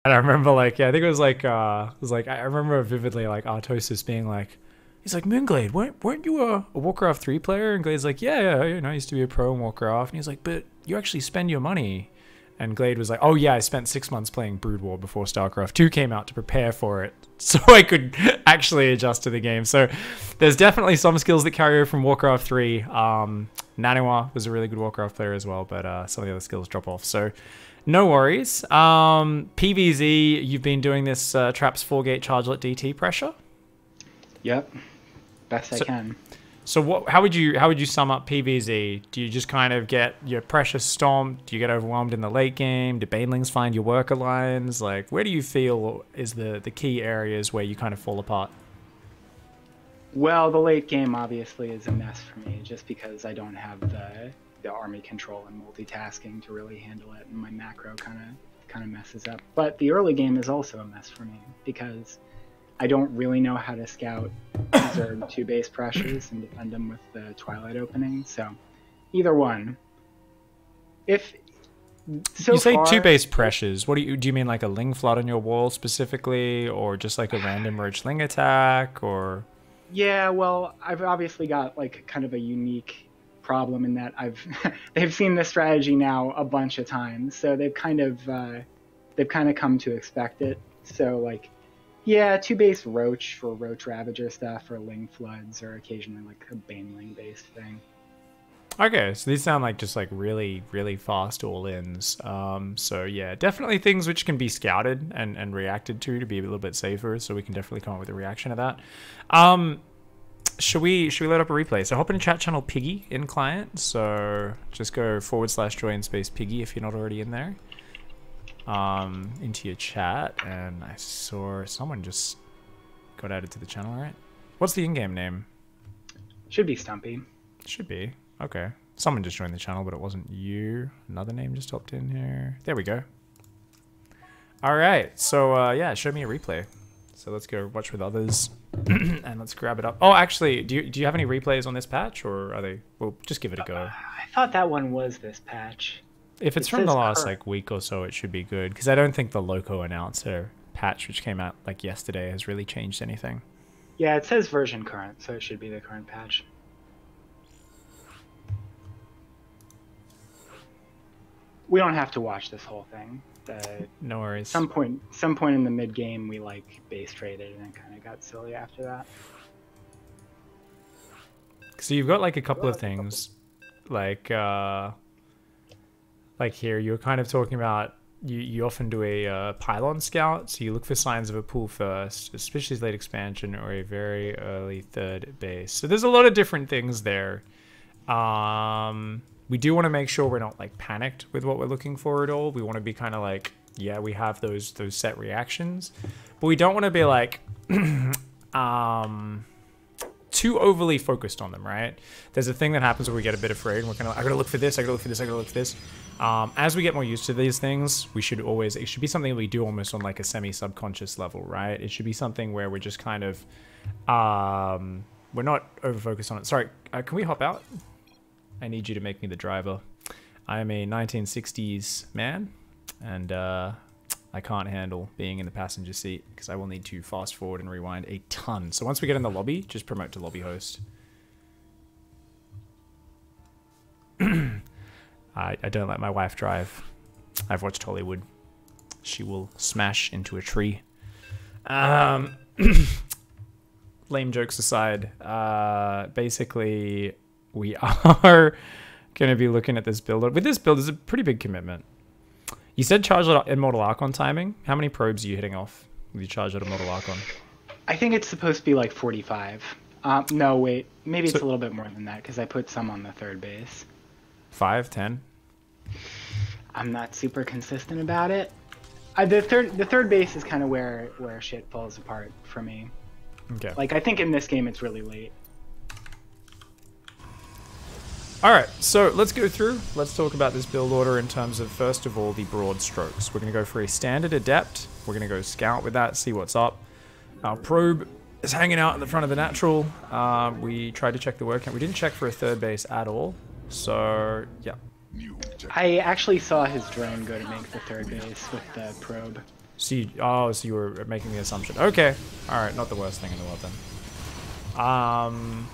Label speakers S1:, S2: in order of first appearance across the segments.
S1: And I remember like, yeah, I think it was like I remember vividly like Artosis being like, he's like, Moonglade, weren't you a Warcraft 3 player? And Glade's like, yeah, you know, I used to be a pro in Warcraft. And he's like, but you actually spend your money. And Glade was like, oh yeah, I spent 6 months playing Brood War before StarCraft 2 came out to prepare for it, so I could actually adjust to the game. So there's definitely some skills that carry over from Warcraft 3. Nanoa was a really good Warcraft player as well, but some of the other skills drop off. So no worries. PvZ, you've been doing this Traps 4-gate chargelet DT pressure?
S2: Yep. Best I can.
S1: So how would you sum up PvZ? Do you just kind of get your pressure stomped? Do you get overwhelmed in the late game? Do banelings find your work alliance? Like, where do you feel is the key areas where you kind of fall apart?
S2: Well, the late game obviously is a mess for me, just because I don't have the army control and multitasking to really handle it, and my macro kind of messes up. But the early game is also a mess for me because I don't really know how to scout Zerg 2 base pressures and defend them with the Twilight opening. So either one. If so
S1: you say
S2: far,
S1: 2 base pressures, what do you mean like a Ling flood on your wall specifically, or just like a random Roach Ling attack, or?
S2: Yeah, well, I've obviously got like kind of a unique problem in that they've seen this strategy now a bunch of times, so they've kind of come to expect it. So like, yeah, 2 base Roach for Roach Ravager stuff, or Ling Floods, or occasionally like a Baneling based thing.
S1: Okay, so these sound like just like really, really fast all-ins. So yeah, definitely things which can be scouted and reacted to be a little bit safer, so we can definitely come up with a reaction to that. Should we load up a replay? So hop in chat channel Piggy in client, so just go /join space Piggy if you're not already in there. Into your chat, and I saw someone just got added to the channel, right? What's the in-game name?
S2: Should be Stumpy.
S1: Should be. Okay. Someone just joined the channel, but it wasn't you. Another name just hopped in here. There we go. Alright, so yeah, show me a replay. So let's go watch with others, and let's grab it up. Oh, actually, do you have any replays on this patch, or are they... Well, just give it a go.
S2: I thought that one was this patch.
S1: If it's from the last like week or so, it should be good, because I don't think the Loco Announcer patch, which came out like yesterday, has really changed anything.
S2: Yeah, it says version current, so it should be the current patch. We don't have to watch this whole thing.
S1: No worries.
S2: Some point in the mid game, we like base traded, and it kind of got silly after that.
S1: So you've got like a couple of things, like here you were kind of talking about you often do a pylon scout, so you look for signs of a pool first, a species late expansion, or a very early third base. So there's a lot of different things there. We do want to make sure we're not like panicked with what we're looking for at all. We want to be kind of like, yeah, we have those set reactions, but we don't want to be like too overly focused on them, right? There's a thing that happens where we get a bit afraid and we're kind of like, I gotta look for this, I gotta look for this, I gotta look for this. As we get more used to these things, it should be something we do almost on like a semi-subconscious level, right? It should be something where we're just kind of, we're not over-focused on it. Sorry, can we hop out? I need you to make me the driver. I am a 1960s man, and I can't handle being in the passenger seat because I will need to fast forward and rewind a ton. So once we get in the lobby, just promote to lobby host. I don't let my wife drive. I've watched Hollywood. She will smash into a tree. Lame jokes aside, basically we are going to be looking at this build. With this build, it's a pretty big commitment. You said charge Immortal Archon timing. How many probes are you hitting off with your charge Immortal Archon?
S2: I think it's supposed to be like 45. No, wait. Maybe it's a little bit more than that because I put some on the third base.
S1: 5, 10?
S2: I'm not super consistent about it. The third base is kind of where shit falls apart for me.
S1: Okay.
S2: Like, I think in this game it's really late.
S1: Alright, so let's go through. Let's talk about this build order in terms of, first of all, the broad strokes. We're going to go for a standard adept. We're going to go scout with that, see what's up. Our probe is hanging out in the front of the natural. We tried to check the work count. We didn't check for a third base at all. So, yeah.
S2: I actually saw his drone go to make the third base with the probe.
S1: So you were making the assumption. Okay. All right. Not the worst thing in the world then.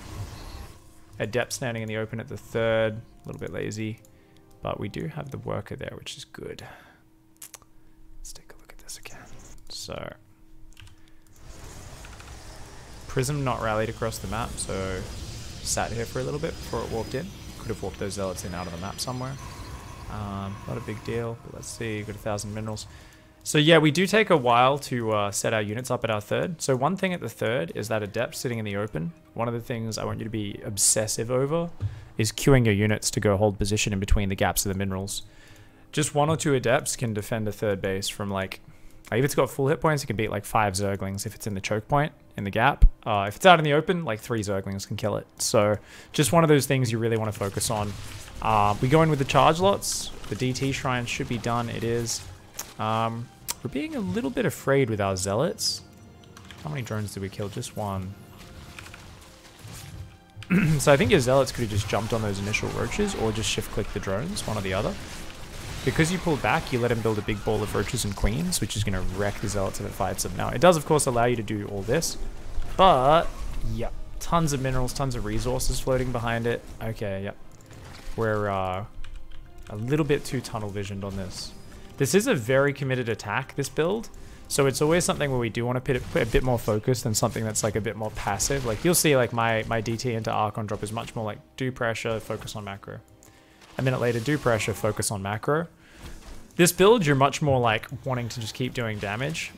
S1: Adept standing in the open at the third. A little bit lazy. But we do have the worker there, which is good. Let's take a look at this again. So. Prism not rallied across the map, so sat here for a little bit before it warped in. Could have warped those zealots in out of the map somewhere. Not a big deal, but let's see. Got 1,000 minerals. So yeah, we do take a while to set our units up at our third. So one thing at the third is that adept sitting in the open. One of the things I want you to be obsessive over is queuing your units to go hold position in between the gaps of the minerals. Just 1 or 2 adepts can defend a third base from like if it's got full hit points, it can beat like 5 Zerglings if it's in the choke point, in the gap. If it's out in the open, like 3 Zerglings can kill it. So just one of those things you really want to focus on. We go in with the charge lots. The DT shrine should be done. It is. We're being a little bit afraid with our zealots. How many drones did we kill? Just 1. So I think your zealots could have just jumped on those initial roaches or just shift click the drones, one or the other. Because you pulled back, you let him build a big ball of roaches and queens, which is going to wreck the zealots if it fights them. Now, it does, of course, allow you to do all this. But, yep, tons of minerals, tons of resources floating behind it. Okay, yep. We're a little bit too tunnel visioned on this. This is a very committed attack, this build. So it's always something where we do want to put a bit more focus than something that's like a bit more passive. Like you'll see like my DT into Archon drop is much more like do pressure, focus on macro. A minute later, do pressure, focus on macro. This build, you're much more like wanting to just keep doing damage.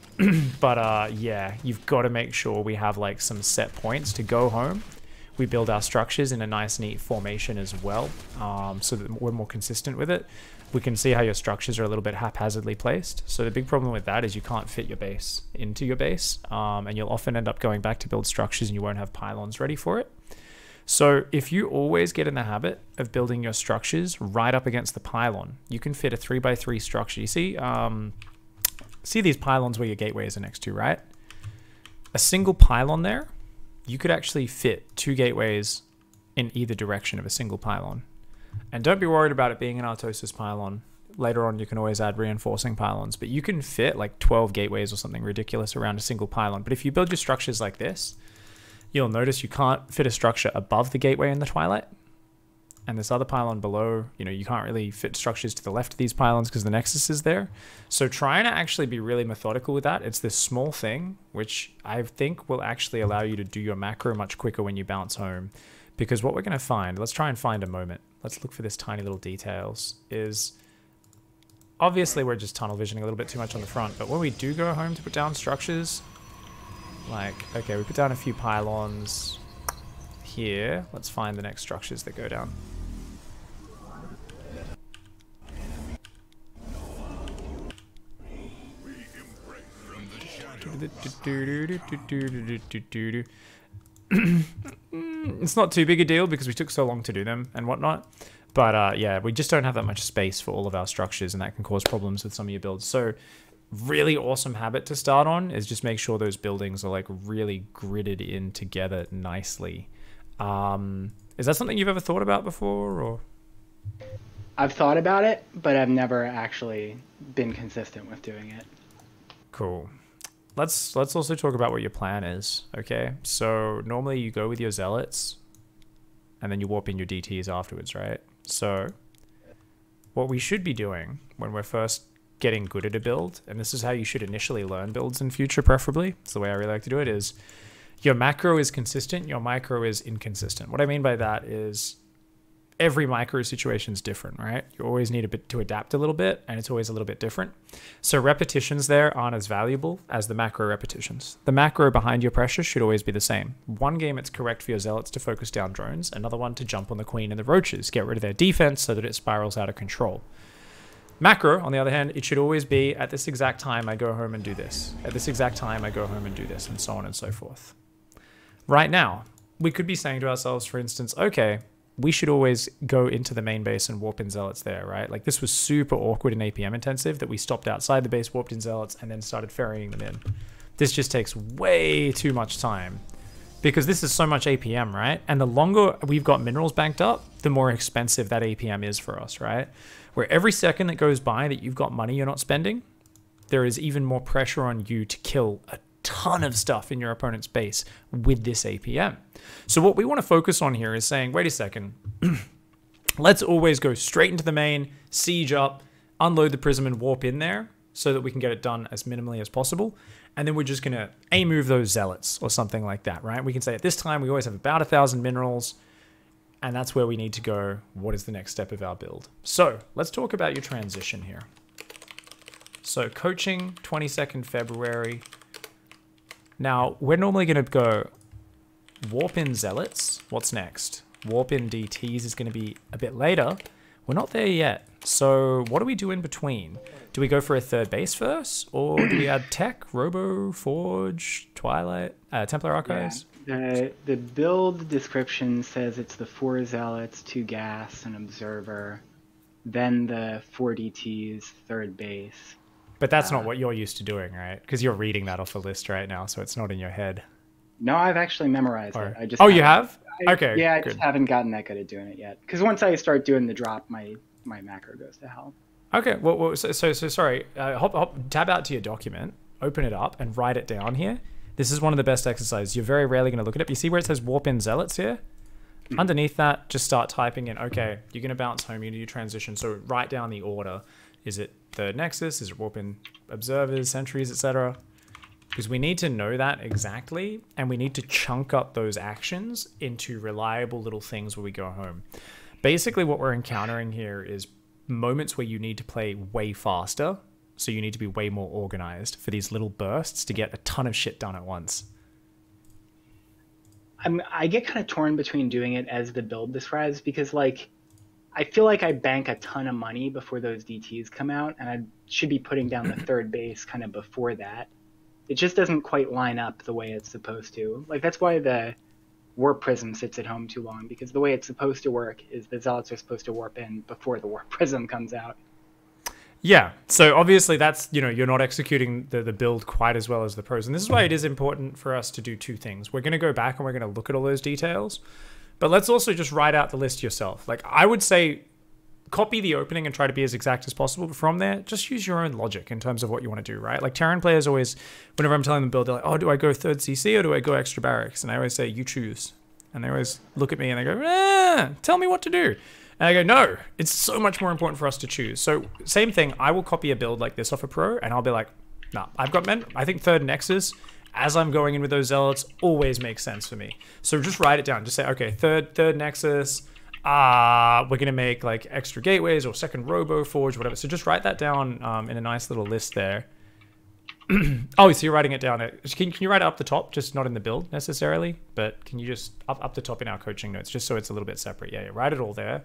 S1: But yeah, you've got to make sure we have like some set points to go home. We build our structures in a nice, neat formation as well, so that we're more consistent with it. We can see how your structures are a little bit haphazardly placed. So the big problem with that is you can't fit your base into your base, and you'll often end up going back to build structures and you won't have pylons ready for it. So if you always get in the habit of building your structures right up against the pylon, you can fit a 3x3 structure. You see these pylons where your gateways are next to, right? A single pylon there, you could actually fit 2 gateways in either direction of a single pylon. And don't be worried about it being an Artosis pylon. Later on, you can always add reinforcing pylons, but you can fit like 12 gateways or something ridiculous around a single pylon. But if you build your structures like this, you'll notice you can't fit a structure above the gateway in the Twilight. And this other pylon below, you know, you can't really fit structures to the left of these pylons because the Nexus is there. So trying to actually be really methodical with that, it's this small thing, which I think will actually allow you to do your macro much quicker when you bounce home. Because what we're going to find, let's try and find a moment. Let's look for this tiny little details, is obviously we're just tunnel visioning a little bit too much on the front. But when we do go home to put down structures, like, okay, we put down a few pylons here. Let's find the next structures that go down. It's not too big a deal because we took so long to do them and whatnot. But yeah, we just don't have that much space for all of our structures, and that can cause problems with some of your builds. So really awesome habit to start on is just make sure those buildings are like really gridded in together nicely. Is that something you've ever thought about before, or?
S2: I've thought about it, but I've never actually been consistent with doing it.
S1: Cool. Let's also talk about what your plan is, okay? So normally you go with your zealots and then you warp in your DTs afterwards, right? So what we should be doing when we're first getting good at a build, and this is how you should initially learn builds in future preferably, it's the way I really like to do it, is your macro is consistent, your micro is inconsistent. What I mean by that is every micro situation is different, right? You always need a bit to adapt a little bit, and it's always a little bit different. So repetitions there aren't as valuable as the macro repetitions. The macro behind your pressure should always be the same. One game it's correct for your zealots to focus down drones, another one to jump on the queen and the roaches, get rid of their defense so that it spirals out of control. Macro, on the other hand, it should always be at this exact time I go home and do this. At this exact time I go home and do this, and so on and so forth. Right now, we could be saying to ourselves, for instance, okay, we should always go into the main base and warp in zealots there, right? Like this was super awkward and APM intensive that we stopped outside the base, warped in zealots, and then started ferrying them in. This just takes way too much time because this is so much APM, right? And the longer we've got minerals banked up, the more expensive that APM is for us, right? Where every second that goes by that you've got money you're not spending, there is even more pressure on you to kill a ton of stuff in your opponent's base with this APM. So what we want to focus on here is saying, wait a second, let's always go straight into the main, siege up, unload the prism and warp in there so that we can get it done as minimally as possible. And then we're just going to A-move those zealots or something like that, right? We can say at this time we always have about 1,000 minerals, and that's where we need to go. What is the next step of our build? So let's talk about your transition here. So coaching 22nd February. Now we're normally going to go warp in zealots. What's next? Warp in DTs is going to be a bit later. We're not there yet. So what do we do in between? Do we go for a third base first? Or do we add tech, Robo, Forge, Twilight, Templar Archives?
S2: Yeah. The build description says it's the 4 zealots, 2 gas, an observer, then the 4 DTs, third base.
S1: But that's not what you're used to doing, right? Because you're reading that off a list right now, so it's not in your head.
S2: No, I've actually memorized it. I just
S1: you have? Okay.
S2: Yeah, I just haven't gotten that good at doing it yet. Because once I start doing the drop, my macro goes to hell.
S1: Okay. Well, so sorry. Tab out to your document, open it up, and write it down here. This is one of the best exercises. You're very rarely going to look at it. You see where it says warp in zealots here? Mm-hmm. Underneath that, just start typing in. Okay, you're going to bounce home. You need to transition. So write down the order. Is it the Nexus? Is it warp in observers, sentries, etc.? Because we need to know that exactly, and we need to chunk up those actions into reliable little things where we go home. Basically, what we're encountering here is moments where you need to play way faster, so you need to be way more organized for these little bursts to get a ton of shit done at once.
S2: I get kind of torn between doing it as the build describes, because like I feel like I bank a ton of money before those DTs come out, and I should be putting down the third base kind of before that. It just doesn't quite line up the way it's supposed to. Like, that's why the warp prism sits at home too long, because the way it's supposed to work is the zealots are supposed to warp in before the warp prism comes out.
S1: Yeah, so obviously that's, you're not executing the build quite as well as the pros. And this is why it is important for us to do two things. We're going to go back and we're going to look at all those details, but let's also just write out the list yourself. Like, I would say copy the opening and try to be as exact as possible, but from there, just use your own logic in terms of what you want to do, right? Like, Terran players always, whenever I'm telling them build, they're like, oh, do I go third CC or do I go extra barracks? And I always say, you choose. And they always look at me and they go, tell me what to do. And I go, no, it's so much more important for us to choose. So same thing, I will copy a build like this off a pro and I'll be like, nah, I've got men. I think third Nexus, as I'm going in with those zealots, always makes sense for me. So just write it down. Just say, okay, third Nexus, we're going to make like extra gateways or second Robo Forge, whatever. So just write that down in a nice little list there. Oh, so you're writing it down. Can you write it up the top, just not in the build necessarily, but can you just up the top in our coaching notes, just so it's a little bit separate? Yeah, write it all there.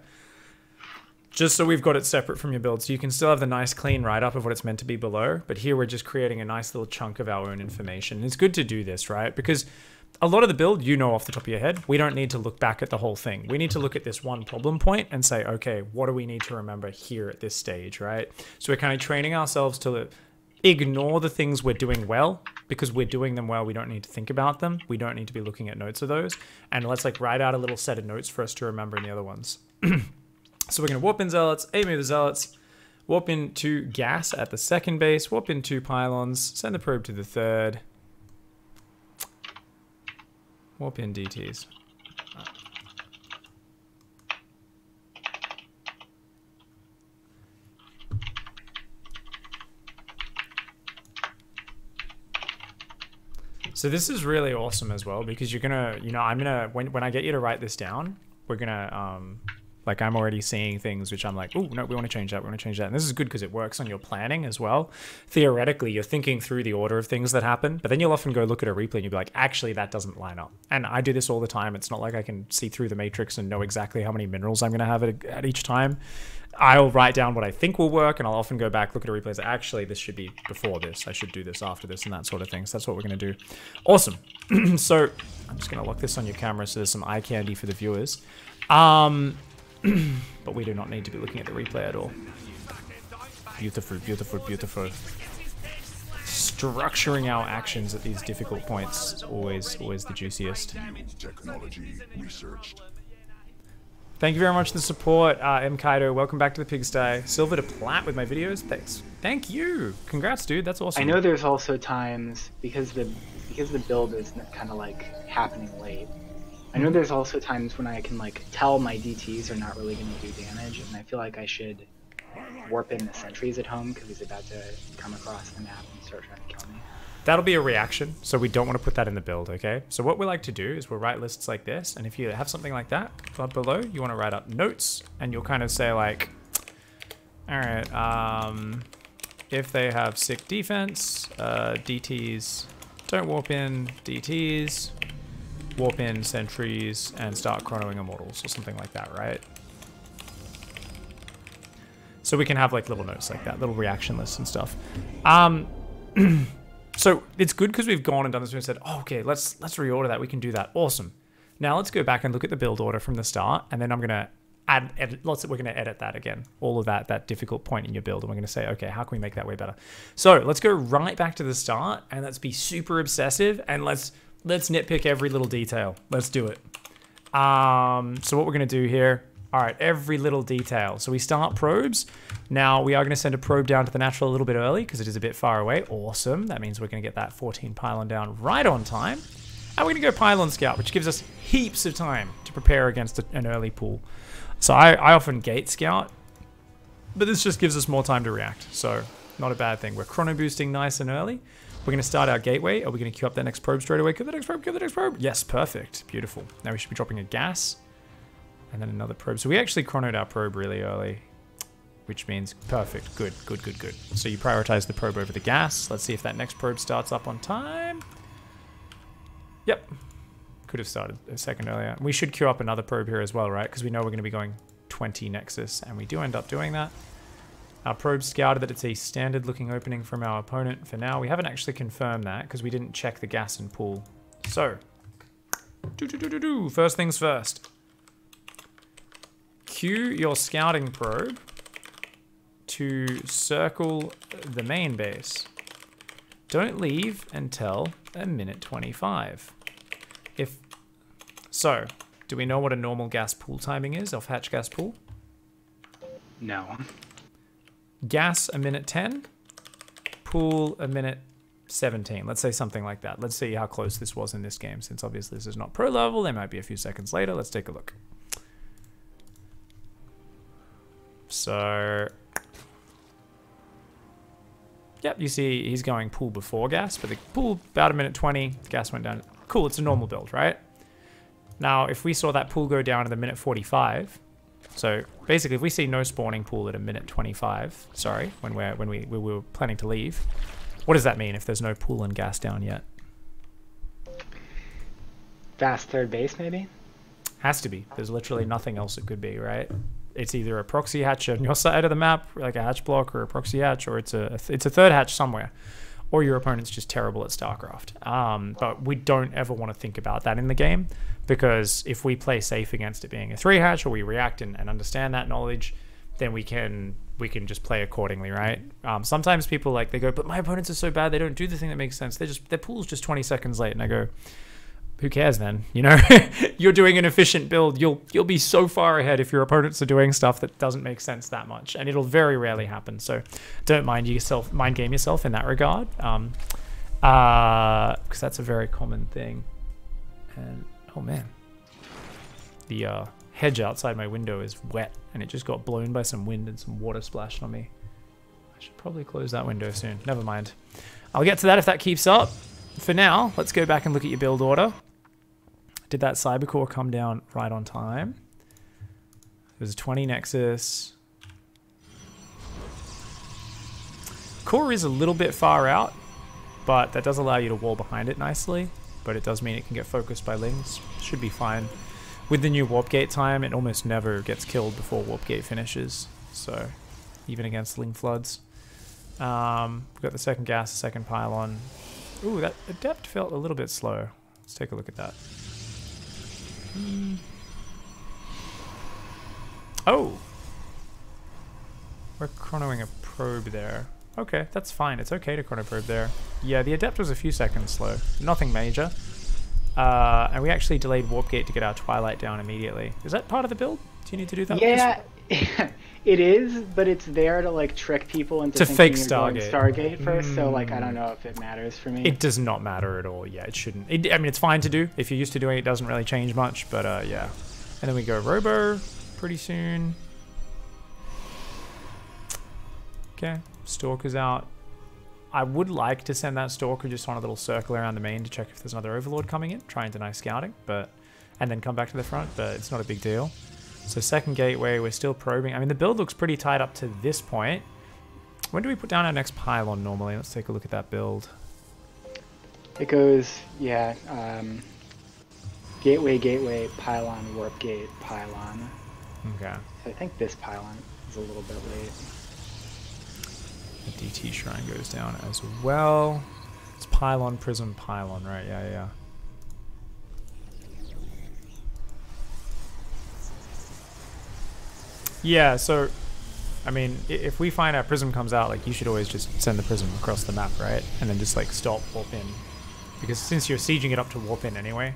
S1: Just so we've got it separate from your build, so you can still have the nice clean write-up of what it's meant to be below, but here we're just creating a nice little chunk of our own information. And it's good to do this, right? Because a lot of the build, off the top of your head. We don't need to look back at the whole thing. We need to look at this one problem point and say, okay, what do we need to remember here at this stage, right? So we're kind of training ourselves to ignore the things we're doing well, because we're doing them well. We don't need to think about them. We don't need to be looking at notes of those. And let's like write out a little set of notes for us to remember in the other ones. So we're going to warp in zealots, aim the zealots, warp into gas at the second base, warp in 2 pylons, send the probe to the third, warp in DTs. So this is really awesome as well, because you're gonna, I'm gonna, when I get you to write this down, we're gonna, like, I'm already seeing things which I'm like, oh, no, we want to change that, we want to change that. And this is good because it works on your planning as well. Theoretically, you're thinking through the order of things that happen, but then you'll often go look at a replay and you'll be like, actually, that doesn't line up. And I do this all the time. It's not like I can see through the matrix and know exactly how many minerals I'm going to have at each time. I'll write down what I think will work, and I'll often go back, look at a replay, and say, actually, this should be before this. I should do this after this, and that sort of thing. So that's what we're going to do. Awesome. So I'm just going to lock this on your camera so there's some eye candy for the viewers. But we do not need to be looking at the replay at all. Beautiful, beautiful, beautiful. Structuring our actions at these difficult points is always the juiciest.
S3: Technology researched.
S1: Thank you very much for the support, M. Kaido. Welcome back to the pigsty. Silver to plat with my videos. Thanks. Thank you. Congrats, dude. That's awesome.
S2: I know there's also times because the build is kind of like happening late. I know there's also times when I can like tell my DTs are not really going to do damage, and I feel like I should warp in the sentries at home because he's about to come across the map and start trying to kill me.
S1: That'll be a reaction, so we don't want to put that in the build, okay? So what we like to do is we'll write lists like this, and if you have something like that below, you want to write up notes, and you'll kind of say like, all right, if they have sick defense, DTs don't warp in, DTs warp in sentries and start chronoing immortals or something like that, right? So we can have like little notes like that, little reaction lists and stuff. So it's good because we've gone and done this and said, oh, okay, let's reorder that. We can do that. Awesome. Now let's go back and look at the build order from the start, and then I'm gonna edit. We're gonna edit that again, all of that difficult point in your build, and we're gonna say, okay, how can we make that way better? So let's go right back to the start, and let's be super obsessive, and let's nitpick every little detail. Let's do it. So what we're gonna do here. All right, every little detail. So we start probes. Now we are going to send a probe down to the natural a little bit early because it is a bit far away. Awesome. That means we're going to get that 14 pylon down right on time. And we're going to go pylon scout, which gives us heaps of time to prepare against an early pool. So I often gate scout, but this just gives us more time to react. So not a bad thing. We're chrono boosting nice and early. We're going to start our gateway. Are we going to queue up that next probe straight away? Queue the next probe, queue the next probe. Yes, perfect. Beautiful. Now we should be dropping a gas. And then another probe. So we actually chronoed our probe really early, which means perfect. Good, good, good, good. So you prioritize the probe over the gas. Let's see if that next probe starts up on time. Yep. Could have started a second earlier. We should queue up another probe here as well, right? Because we know we're going to be going 20 Nexus, and we do end up doing that. Our probe scouted that it's a standard looking opening from our opponent for now. We haven't actually confirmed that because we didn't check the gas and pool. So, first things first. Cue your scouting probe to circle the main base. Don't leave until a minute 25. So, do we know what a normal gas pool timing is, off-hatch gas pool?
S2: No.
S1: Gas a minute 10, pool a minute 17. Let's say something like that. Let's see how close this was in this game, since obviously this is not pro level. They might be a few seconds later. Let's take a look. So, yep, you see he's going pool before gas, but the pool about a minute 20, gas went down. Cool, it's a normal build, right? Now, if we saw that pool go down to the minute 45, so basically if we see no spawning pool at a minute 25, sorry, when we were planning to leave, what does that mean if there's no pool and gas down yet?
S2: Fast third base, maybe?
S1: Has to be. There's literally nothing else it could be, right? It's either a proxy hatch on your side of the map, like a hatch block, or a proxy hatch, or it's a third hatch somewhere, or your opponent's just terrible at StarCraft. But we don't ever want to think about that in the game, because if we play safe against it being a 3 hatch, or we react and understand that knowledge, then we can just play accordingly, right? Sometimes people they go, but my opponents are so bad they don't do the thing that makes sense. Their pool's just 20 seconds late, and I go, who cares then? You know, you're doing an efficient build. You'll be so far ahead if your opponents are doing stuff that doesn't make sense that much, and it'll very rarely happen. So don't mind game yourself in that regard, because that's a very common thing. And oh man, the hedge outside my window is wet, and it just got blown by some wind and some water splashed on me. I should probably close that window soon. Never mind. I'll get to that if that keeps up. For now, let's go back and look at your build order. Did that Cybercore come down right on time? There's 20 Nexus. Core is a little bit far out, but that does allow you to wall behind it nicely. But it does mean it can get focused by lings. Should be fine. With the new warp gate time, it almost never gets killed before warp gate finishes. So, even against ling floods. We've got the second gas, the second pylon. Ooh, that adept felt a little bit slow. Let's take a look at that. Oh! We're chronoing a probe there. Okay, that's fine. It's okay to chrono probe there. Yeah, the adept was a few seconds slow. Nothing major. And we actually delayed Warp Gate to get our Twilight down immediately. Is that part of the build? Do you need to do that?
S2: Yeah, it is, but it's there to like trick people into thinking
S1: fake
S2: you're going Stargate first. So like I don't know if it matters for me.
S1: It does not matter at all. Yeah, it shouldn't. I mean, it's fine to do. If you're used to doing it, it doesn't really change much. But yeah. And then we go Robo pretty soon. Okay, Stalker's out. I would like to send that Stalker just on a little circle around the main to check if there's another Overlord coming in, try and deny scouting, and then come back to the front, but it's not a big deal. So second gateway, we're still probing. I mean, the build looks pretty tight up to this point. When do we put down our next pylon normally? Let's take a look at that build.
S2: It goes, yeah, gateway, pylon, warp gate, pylon.
S1: Okay.
S2: So I think this pylon is a little bit late.
S1: The DT Shrine goes down as well. It's pylon, prism, pylon, right? Yeah. Yeah, so, I mean, if we find our prism comes out, like, you should always just send the prism across the map, right? And then just, like, stop, warp in. Because since you're sieging it up to warp in anyway,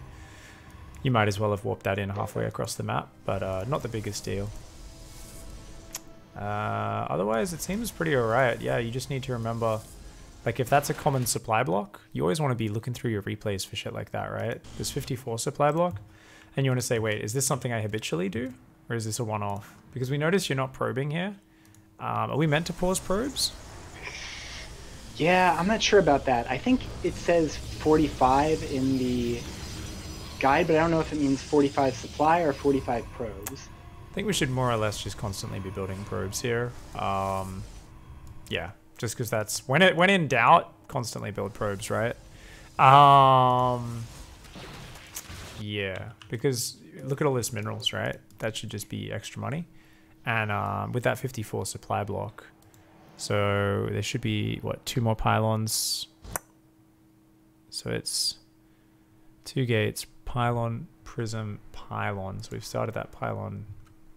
S1: you might as well have warped that in halfway across the map, but not the biggest deal. Otherwise, it seems pretty alright. Yeah, you just need to remember, like, if that's a common supply block, you always want to be looking through your replays for shit like that, right? There's 54 supply block, and you want to say, wait, is this something I habitually do? Or is this a one-off? Because we notice you're not probing here. Are we meant to pause probes?
S2: Yeah, I'm not sure about that. I think it says 45 in the guide, but I don't know if it means 45 supply or 45 probes.
S1: I think we should more or less just constantly be building probes here. Yeah, just because that's when in doubt, constantly build probes, right? Yeah, because look at all this minerals, right? That should just be extra money. And with that 54 supply block, so there should be what, 2 more pylons. So it's 2 gates, pylon, prism, pylon. So we've started that pylon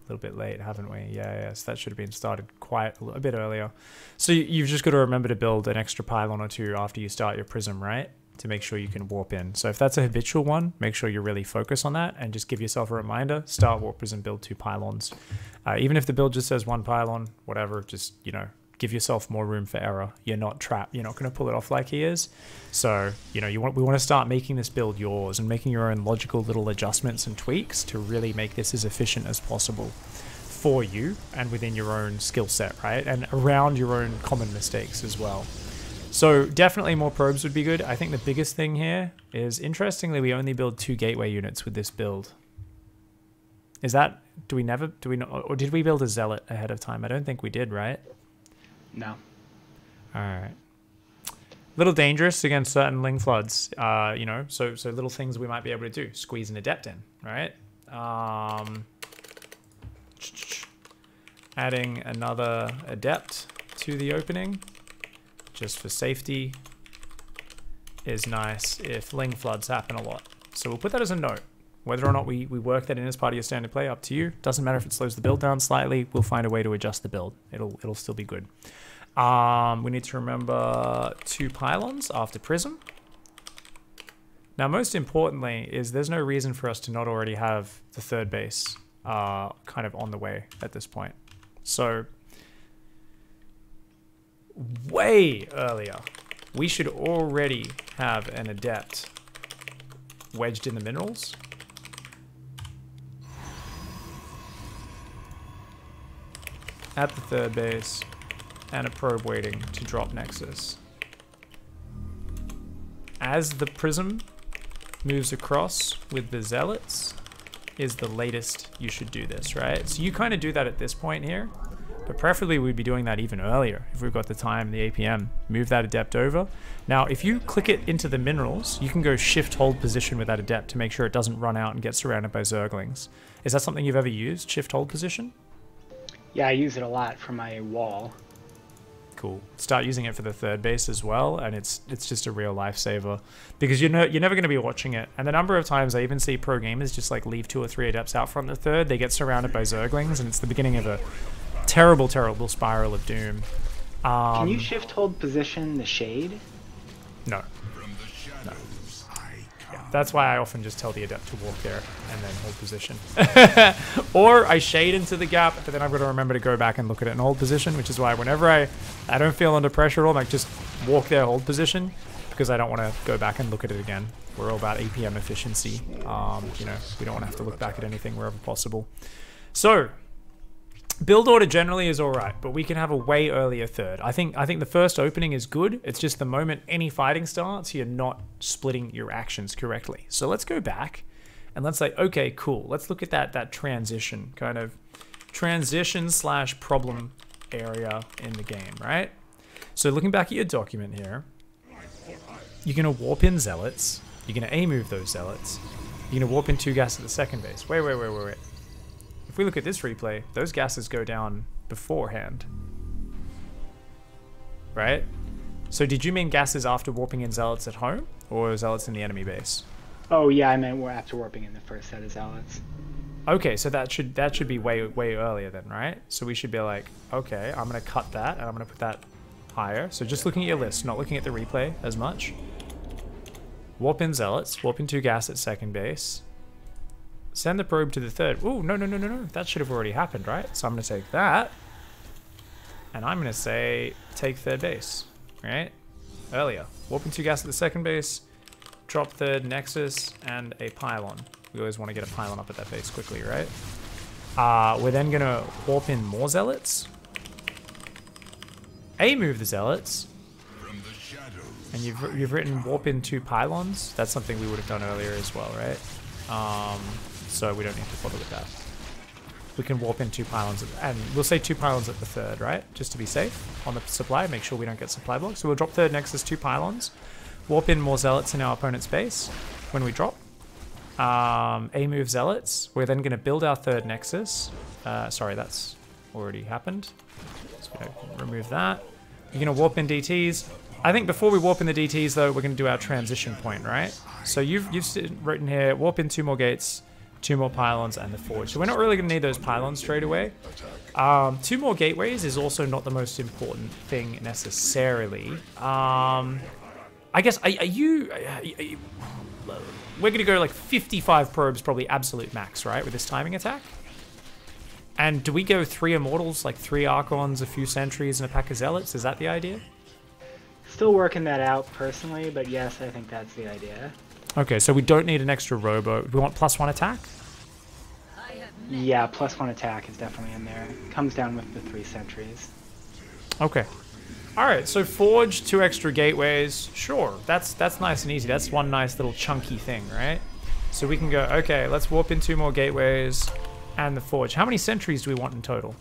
S1: a little bit late, haven't we? Yeah, so that should have been started quite a bit earlier. So you've just got to remember to build an extra pylon or 2 after you start your prism, right? To make sure you can warp in. So if that's a habitual one, make sure you really focus on that and just give yourself a reminder, start warp prism, build 2 pylons. Even if the build just says 1 pylon, whatever, just, you know, give yourself more room for error. You're not trapped. You're not going to pull it off like he is. So, you know, we want to start making this build yours and making your own logical little adjustments and tweaks to really make this as efficient as possible for you and within your own skill set, right? And around your own common mistakes as well. So definitely more probes would be good. I think the biggest thing here is, interestingly, we only build 2 gateway units with this build. Is that, do we not, or did we build a zealot ahead of time? I don't think we did, right?
S2: No.
S1: All right. Little dangerous against certain Ling Floods, you know, so little things we might be able to do. Squeeze an Adept in, right? Adding another Adept to the opening, just for safety, is nice if Ling Floods happen a lot. So we'll put that as a note. Whether or not we work that in as part of your standard play, up to you. Doesn't matter if it slows the build down slightly, we'll find a way to adjust the build. It'll still be good. We need to remember 2 pylons after Prism. Now, most importantly, is there's no reason for us to not already have the 3rd base kind of on the way at this point. So, way earlier, we should already have an Adept wedged in the minerals. At the 3rd base, and a probe waiting to drop Nexus. As the Prism moves across with the Zealots, is the latest you should do this, right? So you kind of do that at this point here, but preferably we'd be doing that even earlier if we've got the time, the APM. Move that Adept over. Now, if you click it into the minerals, you can go shift hold position with that Adept to make sure it doesn't run out and get surrounded by Zerglings. Is that something you've ever used, shift hold position?
S2: Yeah, I use it a lot for my wall.
S1: Cool. Start using it for the 3rd base as well, and it's just a real lifesaver because you're never going to be watching it. And the number of times I even see pro gamers just like leave 2 or 3 Adepts out front of the 3rd, they get surrounded by Zerglings, and it's the beginning of a terrible spiral of doom.
S2: Can you shift hold position the shade?
S1: No. No. Yeah, that's why I often just tell the adept to walk there and then hold position. Or I shade into the gap, but then I've got to remember to go back and look at it in hold position, which is why whenever I don't feel under pressure at all, I'm like, just walk there, hold position, because I don't want to go back and look at it again. We're all about APM efficiency. You know, we don't want to have to look back at anything wherever possible. So, build order generally is all right, but we can have a way earlier third. I think the first opening is good. It's just the moment any fighting starts, you're not splitting your actions correctly. So let's go back and let's say, okay, cool. Let's look at that transition, kind of transition / problem area in the game, right? So looking back at your document here, you're gonna warp in zealots. You're gonna A move those zealots. You're gonna warp in 2 gas at the second base. Wait. If we look at this replay, those gases go down beforehand. Right? So did you mean gases after warping in zealots at home, or zealots in the enemy base?
S2: Oh yeah, I meant we're after warping in the first set of zealots.
S1: Okay, so that should be way earlier then, right? So we should be like, okay, I'm gonna cut that and I'm gonna put that higher. So just looking at your list, not looking at the replay as much. Warp in zealots, warp in 2 gas at second base. Send the probe to the third. Ooh, no. That should have already happened, right? So I'm going to take that. And I'm going to say, take third base, right? Earlier. Warp in 2 gas at the second base. Drop third nexus and a pylon. We always want to get a pylon up at that base quickly, right? We're then going to warp in more zealots. A move the zealots. And you've written warp in 2 pylons. That's something we would have done earlier as well, right? So we don't need to bother with that. We can warp in 2 pylons, and we'll say 2 pylons at the third, right? Just to be safe on the supply, make sure we don't get supply blocks. So we'll drop third nexus 2 pylons, warp in more zealots in our opponent's base when we drop. A move zealots. We're then going to build our third nexus. Sorry, that's already happened. So we don't remove that. You're going to warp in DTs. I think before we warp in the DTs, though, we're going to do our transition point, right? So you've written here, warp in 2 more gates, 2 more pylons, and the forge. So we're not really going to need those pylons straight away. 2 more gateways is also not the most important thing necessarily. I guess, we're going to go like 55 probes, probably absolute max, right, with this timing attack? And do we go 3 immortals, like 3 archons, a few sentries, and a pack of zealots? Is that the idea?
S2: Still working that out personally, but yes, I think that's the idea.
S1: Okay, so we don't need an extra robo. We want +1 attack?
S2: Yeah, +1 attack is definitely in there. It comes down with the 3 sentries.
S1: Okay. Alright, so forge, 2 extra gateways. Sure, that's nice and easy. That's one nice little chunky thing, right? So we can go, okay, let's warp in 2 more gateways and the forge. How many sentries do we want in total?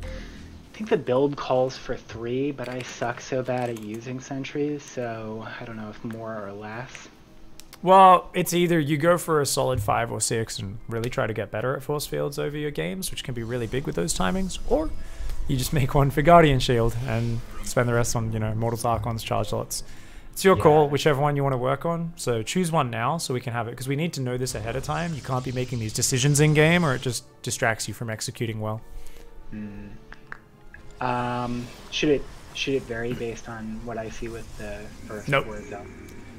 S2: I think the build calls for 3, but I suck so bad at using sentries, so I don't know if more or less.
S1: Well, it's either you go for a solid 5 or 6 and really try to get better at force fields over your games, which can be really big with those timings, or you just make one for Guardian Shield and spend the rest on, you know, Mortals, Archons, Charge Lots. It's your call, whichever one you want to work on. So choose one now so we can have it, because we need to know this ahead of time. You can't be making these decisions in game or it just distracts you from executing well.
S2: Should it vary based on what I see with the first word though?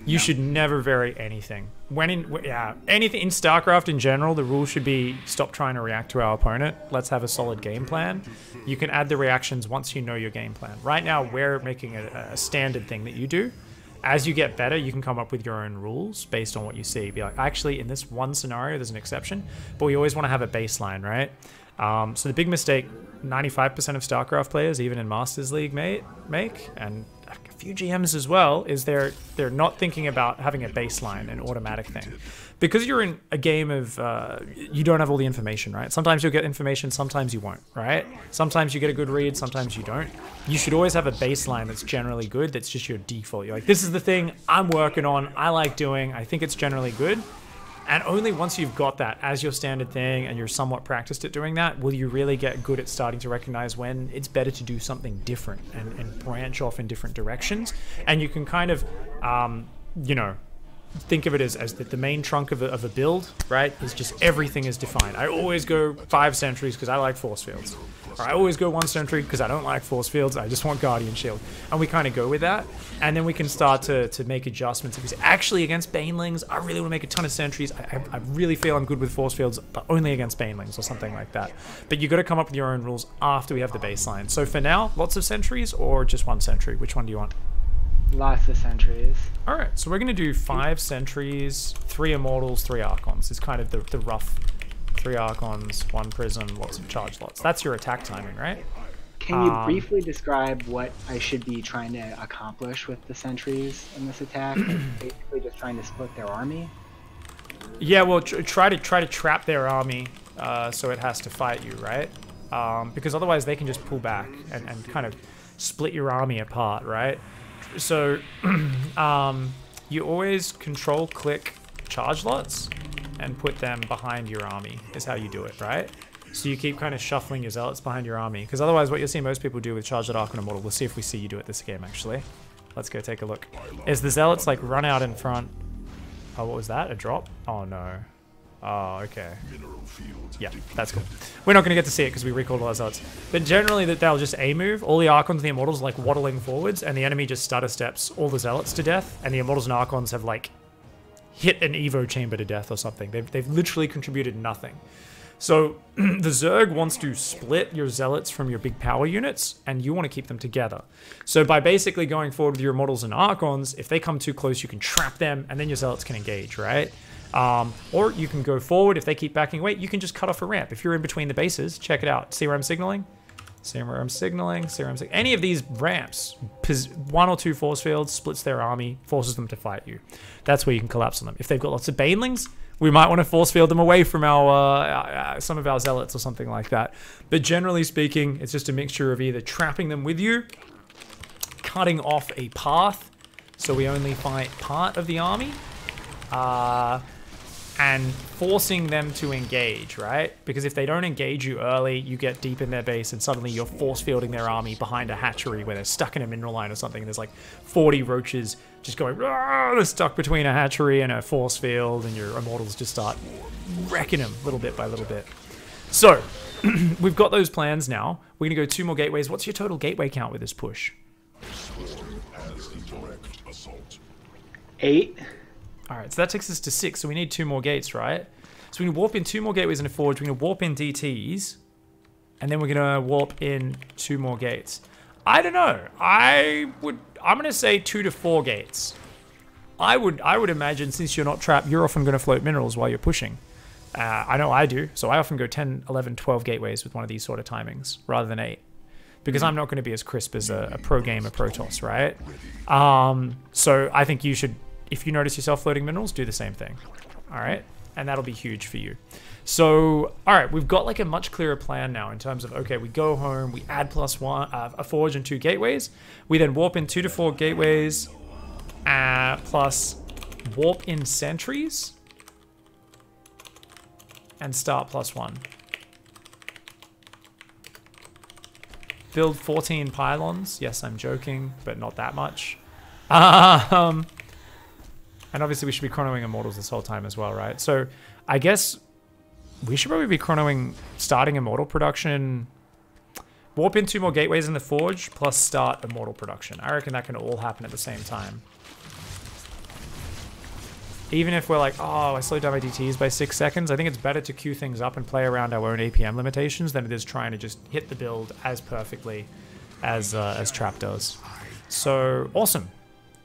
S1: You should never vary anything. Anything in StarCraft in general, the rule should be stop trying to react to our opponent. Let's have a solid game plan. You can add the reactions once you know your game plan. Right now, we're making a standard thing that you do. As you get better, you can come up with your own rules based on what you see. Be like, actually, in this one scenario, there's an exception, but we always want to have a baseline, right? So the big mistake 95% of StarCraft players, even in Masters League, make, and a few GMs as well, is they're not thinking about having a baseline, an automatic thing. Because you're in a game of, you don't have all the information, right? Sometimes you'll get information, sometimes you won't, right? Sometimes you get a good read, sometimes you don't. You should always have a baseline that's generally good, that's just your default. You're like, this is the thing I'm working on, I like doing, I think it's generally good. And only once you've got that as your standard thing and you're somewhat practiced at doing that, will you really get good at starting to recognize when it's better to do something different and branch off in different directions. And you can kind of, you know, think of it as the main trunk of a build, right? Is just everything is defined. I always go 5 sentries because I like force fields. Or I always go 1 sentry because I don't like force fields. I just want Guardian Shield. And we kind of go with that. And then we can start to make adjustments. Because actually against Banelings, I really want to make a ton of sentries. I really feel I'm good with force fields, but only against Banelings or something like that. But you got to come up with your own rules after we have the baseline. So for now, lots of sentries or just 1 sentry? Which one do you want?
S2: Lots of sentries.
S1: All right, so we're going to do 5 sentries, 3 immortals, 3 archons. It's kind of the rough 3 archons, 1 prism, lots of charge lots. That's your attack timing, right?
S2: Can you briefly describe what I should be trying to accomplish with the sentries in this attack? Basically just trying to split their army?
S1: Yeah, well, try to trap their army so it has to fight you, right? Because otherwise they can just pull back and kind of split your army apart, right? So you always control click charge lots and put them behind your army is how you do it, right? So you keep kind of shuffling your zealots behind your army, because otherwise what you'll see most people do with charge lot archon immortal, we'll see if we see you do it this game actually. Let's go take a look. Is the zealots like run out in front? Oh, what was that? A drop? Oh no. Oh, okay. Yeah, that's cool. We're not going to get to see it because we recalled all our zealots. But generally they'll just A-move. All the Archons and the Immortals are like waddling forwards, and the enemy just stutter steps all the zealots to death, and the Immortals and Archons have like hit an Evo chamber to death or something. They've literally contributed nothing. So the Zerg wants to split your zealots from your big power units, and you want to keep them together. So by basically going forward with your Immortals and Archons, if they come too close, you can trap them, and then your zealots can engage, right? Or you can go forward. If they keep backing away, you can just cut off a ramp. If you're in between the bases, check it out. See where I'm signaling? See where I'm signaling? See where I'm signaling? Any of these ramps, 1 or 2 force fields, splits their army, forces them to fight you. That's where you can collapse on them. If they've got lots of Banelings, we might want to force field them away from our some of our zealots or something like that. But generally speaking, it's just a mixture of either trapping them with you, cutting off a path, so we only fight part of the army, and forcing them to engage, right? Because if they don't engage you early, you get deep in their base and suddenly you're force fielding their army behind a hatchery where they're stuck in a mineral line or something, and there's like 40 roaches just going, they're stuck between a hatchery and a force field, and your immortals just start wrecking them little bit by little bit. So, we've got those plans now. We're gonna go 2 more gateways. What's your total gateway count with this push?
S2: 8.
S1: All right, so that takes us to 6, so we need 2 more gates, right? So we're gonna warp in 2 more gateways in a forge, we're gonna warp in DTs, and then we're gonna warp in 2 more gates. I don't know, I'm gonna say 2 to 4 gates. I would imagine, since you're not trapped, you're often gonna float minerals while you're pushing. I know I do, so I often go 10, 11, 12 gateways with one of these sort of timings, rather than 8. Because I'm not gonna be as crisp as a pro gamer Protoss, right? So I think you should, if you notice yourself floating minerals, do the same thing. All right? And that'll be huge for you. So, all right, we've got like a much clearer plan now in terms of, okay, we go home, we add +1, a forge and 2 gateways. We then warp in 2 to 4 gateways, plus warp in sentries, and start +1. Build 14 pylons. Yes, I'm joking, but not that much. And obviously we should be chronoing immortals this whole time as well, right? So I guess we should probably be chronoing starting immortal production, warp in 2 more gateways in the forge, plus start immortal production. I reckon that can all happen at the same time. Even if we're like, oh, I slowed down my DTs by 6 seconds, I think it's better to queue things up and play around our own APM limitations than it is trying to just hit the build as perfectly as Trap does. So, awesome.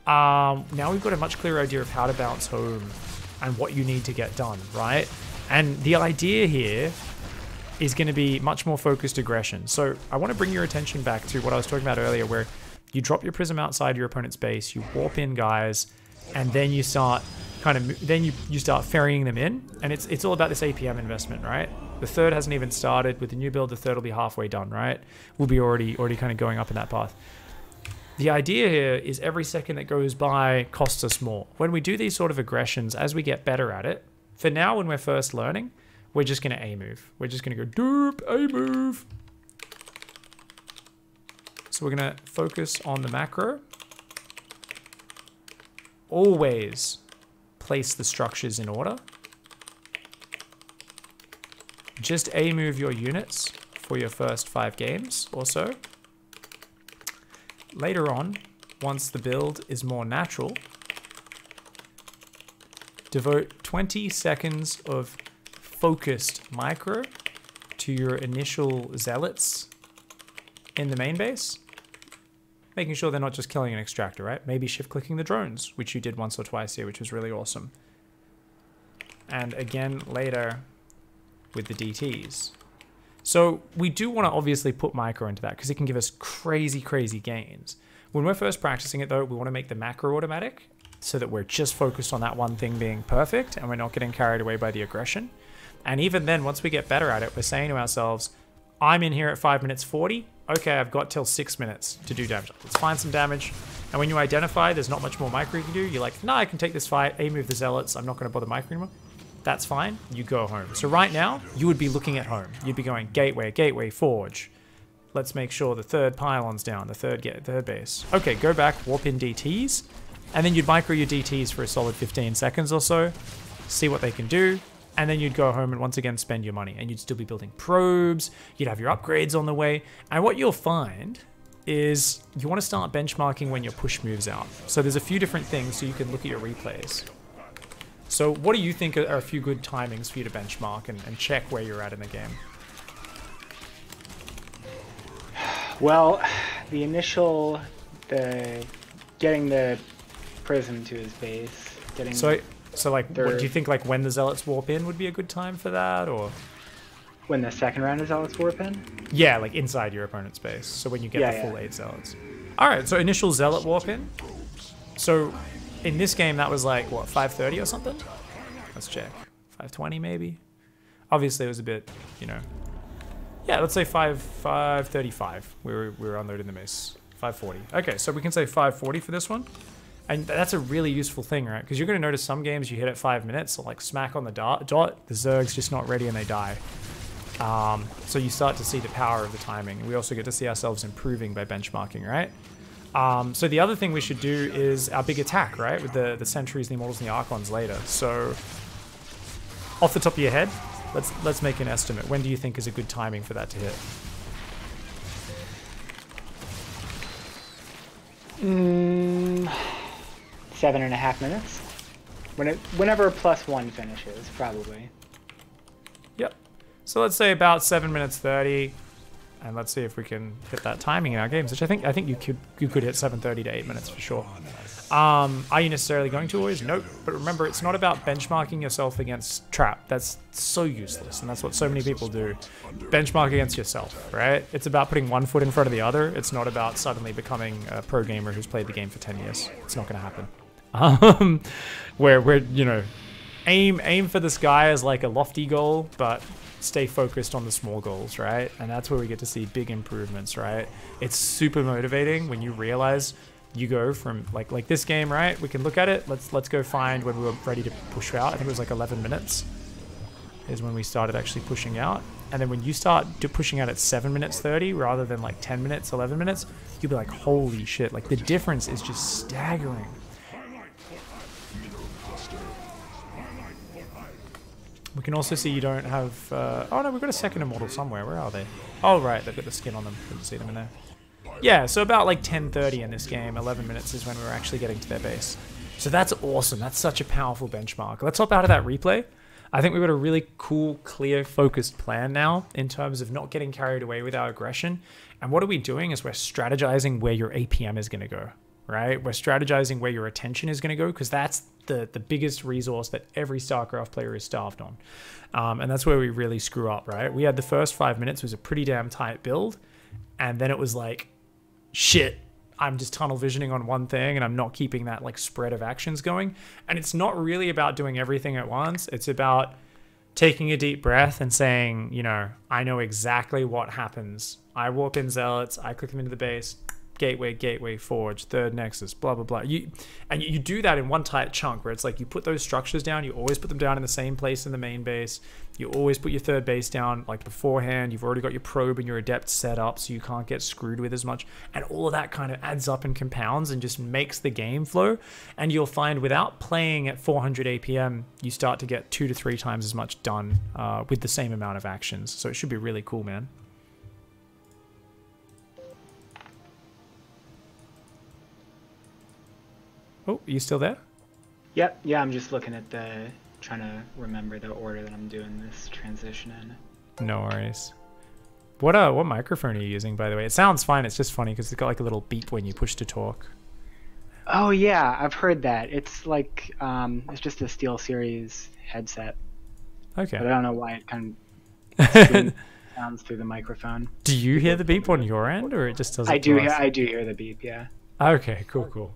S1: Now we've got a much clearer idea of how to bounce home and what you need to get done, right? And the idea here is going to be much more focused aggression. So I want to bring your attention back to what I was talking about earlier, where you drop your prism outside your opponent's base, you warp in guys, and then you start you start ferrying them in, and it's all about this APM investment, right? The third hasn't even started. With the new build, the third will be halfway done, right? We'll be already kind of going up in that path. The idea here is every second that goes by costs us more. When we do these sort of aggressions, as we get better at it, for now when we're first learning, we're just going to A-move. We're just going to go doop, A-move. So we're going to focus on the macro. Always place the structures in order. Just A-move your units for your first 5 games or so. Later on, once the build is more natural, devote 20 seconds of focused micro to your initial zealots in the main base, making sure they're not just killing an extractor, right? Maybe shift-clicking the drones, which you did once or twice here, which was really awesome. And again later with the DTs. So we do want to obviously put micro into that because it can give us crazy, crazy gains. When we're first practicing it though, we want to make the macro automatic so that we're just focused on that one thing being perfect and we're not getting carried away by the aggression. And even then, once we get better at it, we're saying to ourselves, I'm in here at 5 minutes 40. Okay, I've got till 6 minutes to do damage. Let's find some damage. And when you identify there's not much more micro you can do, you're like, no, I can take this fight, A-move the zealots, I'm not going to bother micro anymore. That's fine, you go home. So right now, you would be looking at home. You'd be going gateway, gateway, forge. Let's make sure the third pylon's down, the third base. Okay, go back, warp in DTs, and then you'd micro your DTs for a solid 15 seconds or so, see what they can do, and then you'd go home and once again spend your money. And you'd still be building probes, you'd have your upgrades on the way, and what you'll find is you want to start benchmarking when your push moves out. So there's a few different things so you can look at your replays. So what do you think are a few good timings for you to benchmark and check where you're at in the game?
S2: Well, the initial, getting the prism to his base, getting...
S1: So like, what, do you think like when the zealots warp in would be a good time for that, or?
S2: When the second round of zealots warp in?
S1: Yeah, like inside your opponent's base. So when you get the full 8 zealots. All right, so initial zealot warp in. So in this game, that was like, what, 5:30 or something? Let's check. 5:20 maybe? Obviously, it was a bit, you know. Yeah, let's say 5:35. We were unloading the mace. 5:40. Okay, so we can say 5:40 for this one. And that's a really useful thing, right? Because you're going to notice some games you hit at 5 minutes, so like smack on the dot, the Zerg's just not ready and they die. So you start to see the power of the timing. And we also get to see ourselves improving by benchmarking, right? So the other thing we should do is our big attack, right? With the sentries, the immortals, and the archons later. So off the top of your head, let's make an estimate. When do you think is a good timing for that to hit?
S2: 7.5 minutes. Whenever +1 finishes, probably.
S1: Yep. So let's say about 7 minutes 30. And let's see if we can hit that timing in our games, which I think you could hit 7:30 to 8 minutes for sure. Are you necessarily going to always? Nope. But remember, it's not about benchmarking yourself against trap. That's so useless, and that's what so many people do. Benchmark against yourself, right? It's about putting one foot in front of the other. It's not about suddenly becoming a pro gamer who's played the game for 10 years. It's not going to happen. Where you know, aim for the sky as like a lofty goal, but stay focused on the small goals, right? And that's where we get to see big improvements, right? It's super motivating when you realize you go from like this game, right? We can look at it. Let's go find when we were ready to push out. I think it was like 11 minutes is when we started actually pushing out. And then when you start pushing out at 7 minutes 30 rather than like 10 minutes, 11 minutes, you'll be like, holy shit. Like the difference is just staggering. We can also see you don't have... oh no, we've got a second immortal somewhere. Where are they? Oh right, they've got the skin on them. Couldn't see them in there. Yeah, so about like 10:30 in this game. 11 minutes is when we were actually getting to their base. So that's awesome. That's such a powerful benchmark. Let's hop out of that replay. I think we've got a really cool, clear, focused plan now in terms of not getting carried away with our aggression. And what are we doing is we're strategizing where your APM is going to go, right? We're strategizing where your attention is going to go because that's the biggest resource that every StarCraft player is starved on. And that's where we really screw up, right? We had the first 5 minutes was a pretty damn tight build. And then it was like, shit, I'm just tunnel visioning on one thing and I'm not keeping that like spread of actions going. And it's not really about doing everything at once. It's about taking a deep breath and saying, you know, I know exactly what happens. I warp in zealots, I click them into the base, gateway, forge, third nexus, blah, blah, blah. You do that in one tight chunk where it's like you put those structures down, you always put them down in the same place in the main base. You always put your third base down like beforehand. You've already got your probe and your adept set up so you can't get screwed with as much. And all of that kind of adds up and compounds and just makes the game flow. And you'll find without playing at 400 APM, you start to get 2 to 3 times as much done with the same amount of actions. So it should be really cool, man. Oh, are you still there?
S2: Yep. Yeah, I'm just looking at trying to remember the order that I'm doing this transition in.
S1: No worries. What microphone are you using, by the way? It sounds fine. It's just funny because it's got like a little beep when you push to talk.
S2: Oh yeah, I've heard that. It's like it's just a SteelSeries headset.
S1: Okay.
S2: But I don't know why it kind of sounds through the microphone.
S1: Do you hear the beep on your end, or it just doesn't?
S2: I do hear the beep. Yeah.
S1: Okay. Cool.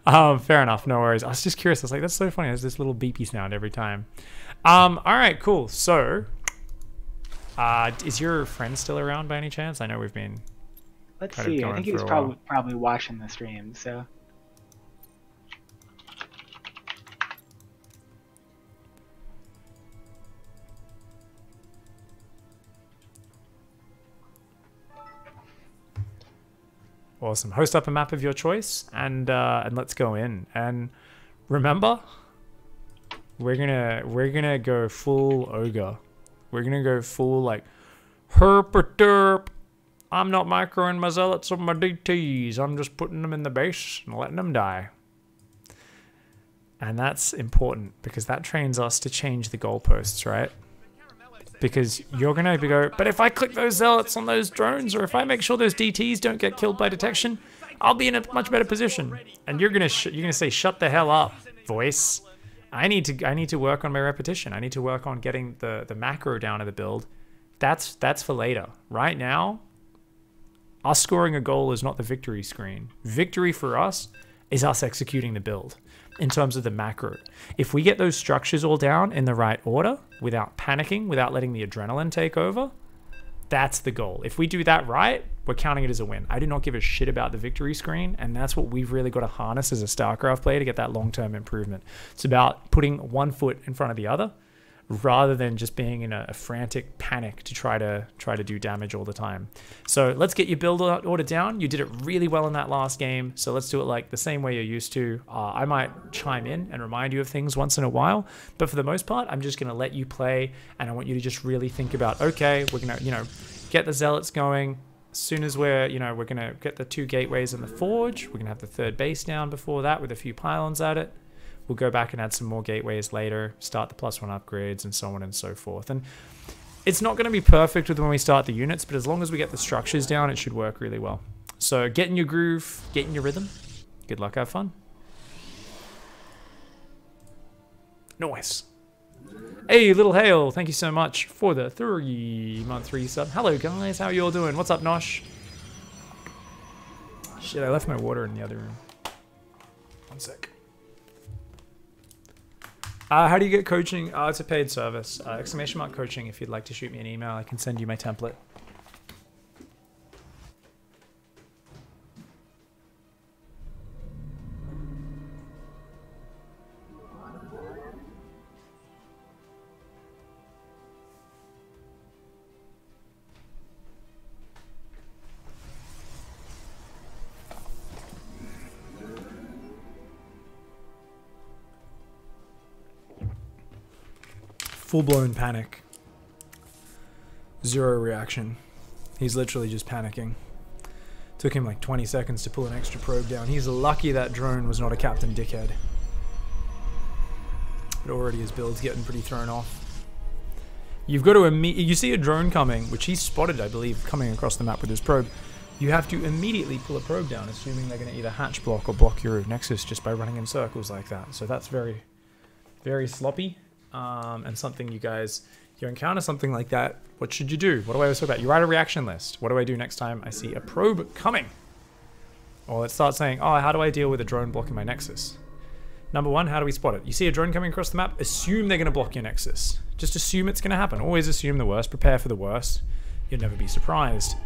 S1: Fair enough. No worries. I was just curious. I was like, that's so funny. There's this little beepy sound every time. All right. Cool. So, is your friend still around by any chance? I know we've been.
S2: Let's see. I think he was probably watching the stream. So.
S1: Awesome. Host up a map of your choice and let's go in. And remember, we're gonna go full ogre. We're gonna go full like herp or derp. I'm not microing my zealots or my DTs. I'm just putting them in the base and letting them die. And that's important because that trains us to change the goalposts, right? Because you're going to go, but if I click those zealots on those drones, or if I make sure those DTs don't get killed by detection, I'll be in a much better position. And you're going to say, shut the hell up, voice. I need to work on my repetition. I need to work on getting the macro down of the build. That's for later. Right now, us scoring a goal is not the victory screen. Victory for us is us executing the build in terms of the macro. If we get those structures all down in the right order, without panicking, without letting the adrenaline take over, that's the goal. If we do that right, we're counting it as a win. I do not give a shit about the victory screen, and that's what we've really got to harness as a StarCraft player to get that long-term improvement. It's about putting one foot in front of the other, rather than just being in a frantic panic to try to do damage all the time. So let's get your build order down. You did it really well in that last game, so let's do it like the same way you're used to. I might chime in and remind you of things once in a while, but for the most part, I'm just gonna let you play, and I want you to just really think about, okay, we're gonna, get the zealots going. As soon as we're gonna get the 2 gateways and the forge, we're gonna have the 3rd base down before that with a few pylons at it. We'll go back and add some more gateways later, start the +1 upgrades, and so on and so forth. And it's not going to be perfect with when we start the units, but as long as we get the structures down, it should work really well. So get in your groove, get in your rhythm. Good luck, have fun. Nice. Hey, Little Hale, thank you so much for the 3-month resub. Hello, guys. How are you all doing? What's up, Nosh? Shit, I left my water in the other room. One sec. How do you get coaching? It's a paid service. ! Coaching if you'd like to shoot me an email. I can send you my template. Full-blown panic. 0 reaction. He's literally just panicking. Took him like 20 seconds to pull an extra probe down. He's lucky that drone was not a Captain Dickhead. But already his build's getting pretty thrown off. You've got to you see a drone coming, which he spotted, I believe, coming across the map with his probe. You have to immediately pull a probe down, assuming they're going to either hatch block or block your nexus just by running in circles like that. So that's very, very sloppy. And something you encounter something like that, what should you do? What do I always talk about? You write a reaction list. What do I do next time I see a probe coming? Or let's start saying, oh, how do I deal with a drone blocking my nexus? Number 1, how do we spot it? You see a drone coming across the map, assume they're going to block your nexus. Just assume it's going to happen. Always assume the worst, prepare for the worst. You'll never be surprised.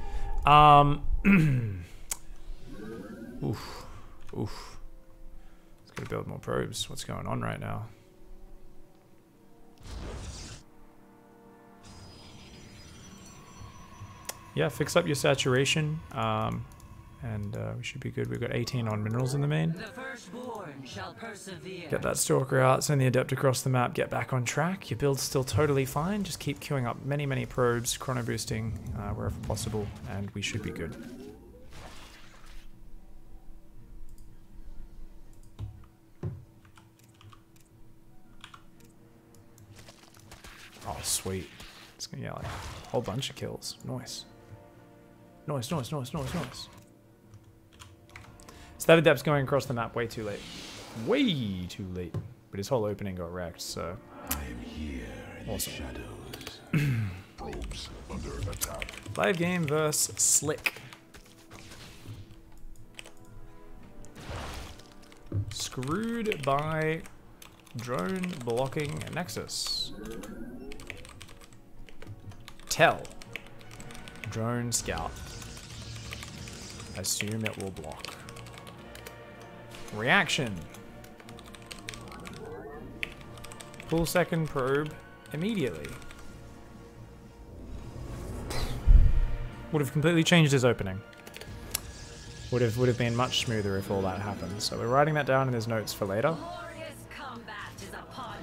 S1: Oof. Oof. Let's go build more probes. What's going on right now? Yeah, fix up your saturation, and we should be good. We've got 18 on minerals in the main.
S3: The firstborn shall persevere.
S1: Get that stalker out, send the adept across the map, get back on track. Your build's still totally fine. Just keep queuing up many, many probes, chrono boosting wherever possible, and we should be good. Oh, sweet. It's gonna get like a whole bunch of kills. Nice. Nice, nice, nice, nice, nice. So that adept's going across the map way too late. Way too late. But his whole opening got wrecked, so.
S4: I am here in
S1: awesome.
S4: the shadows. Probes under attack.
S1: Live game versus Slick. Screwed by drone blocking Nexus. Tell. Drone scout. Assume it will block. Reaction. Pull second probe immediately. Would have completely changed his opening. Would have been much smoother if all that happened. So we're writing that down in his notes for later.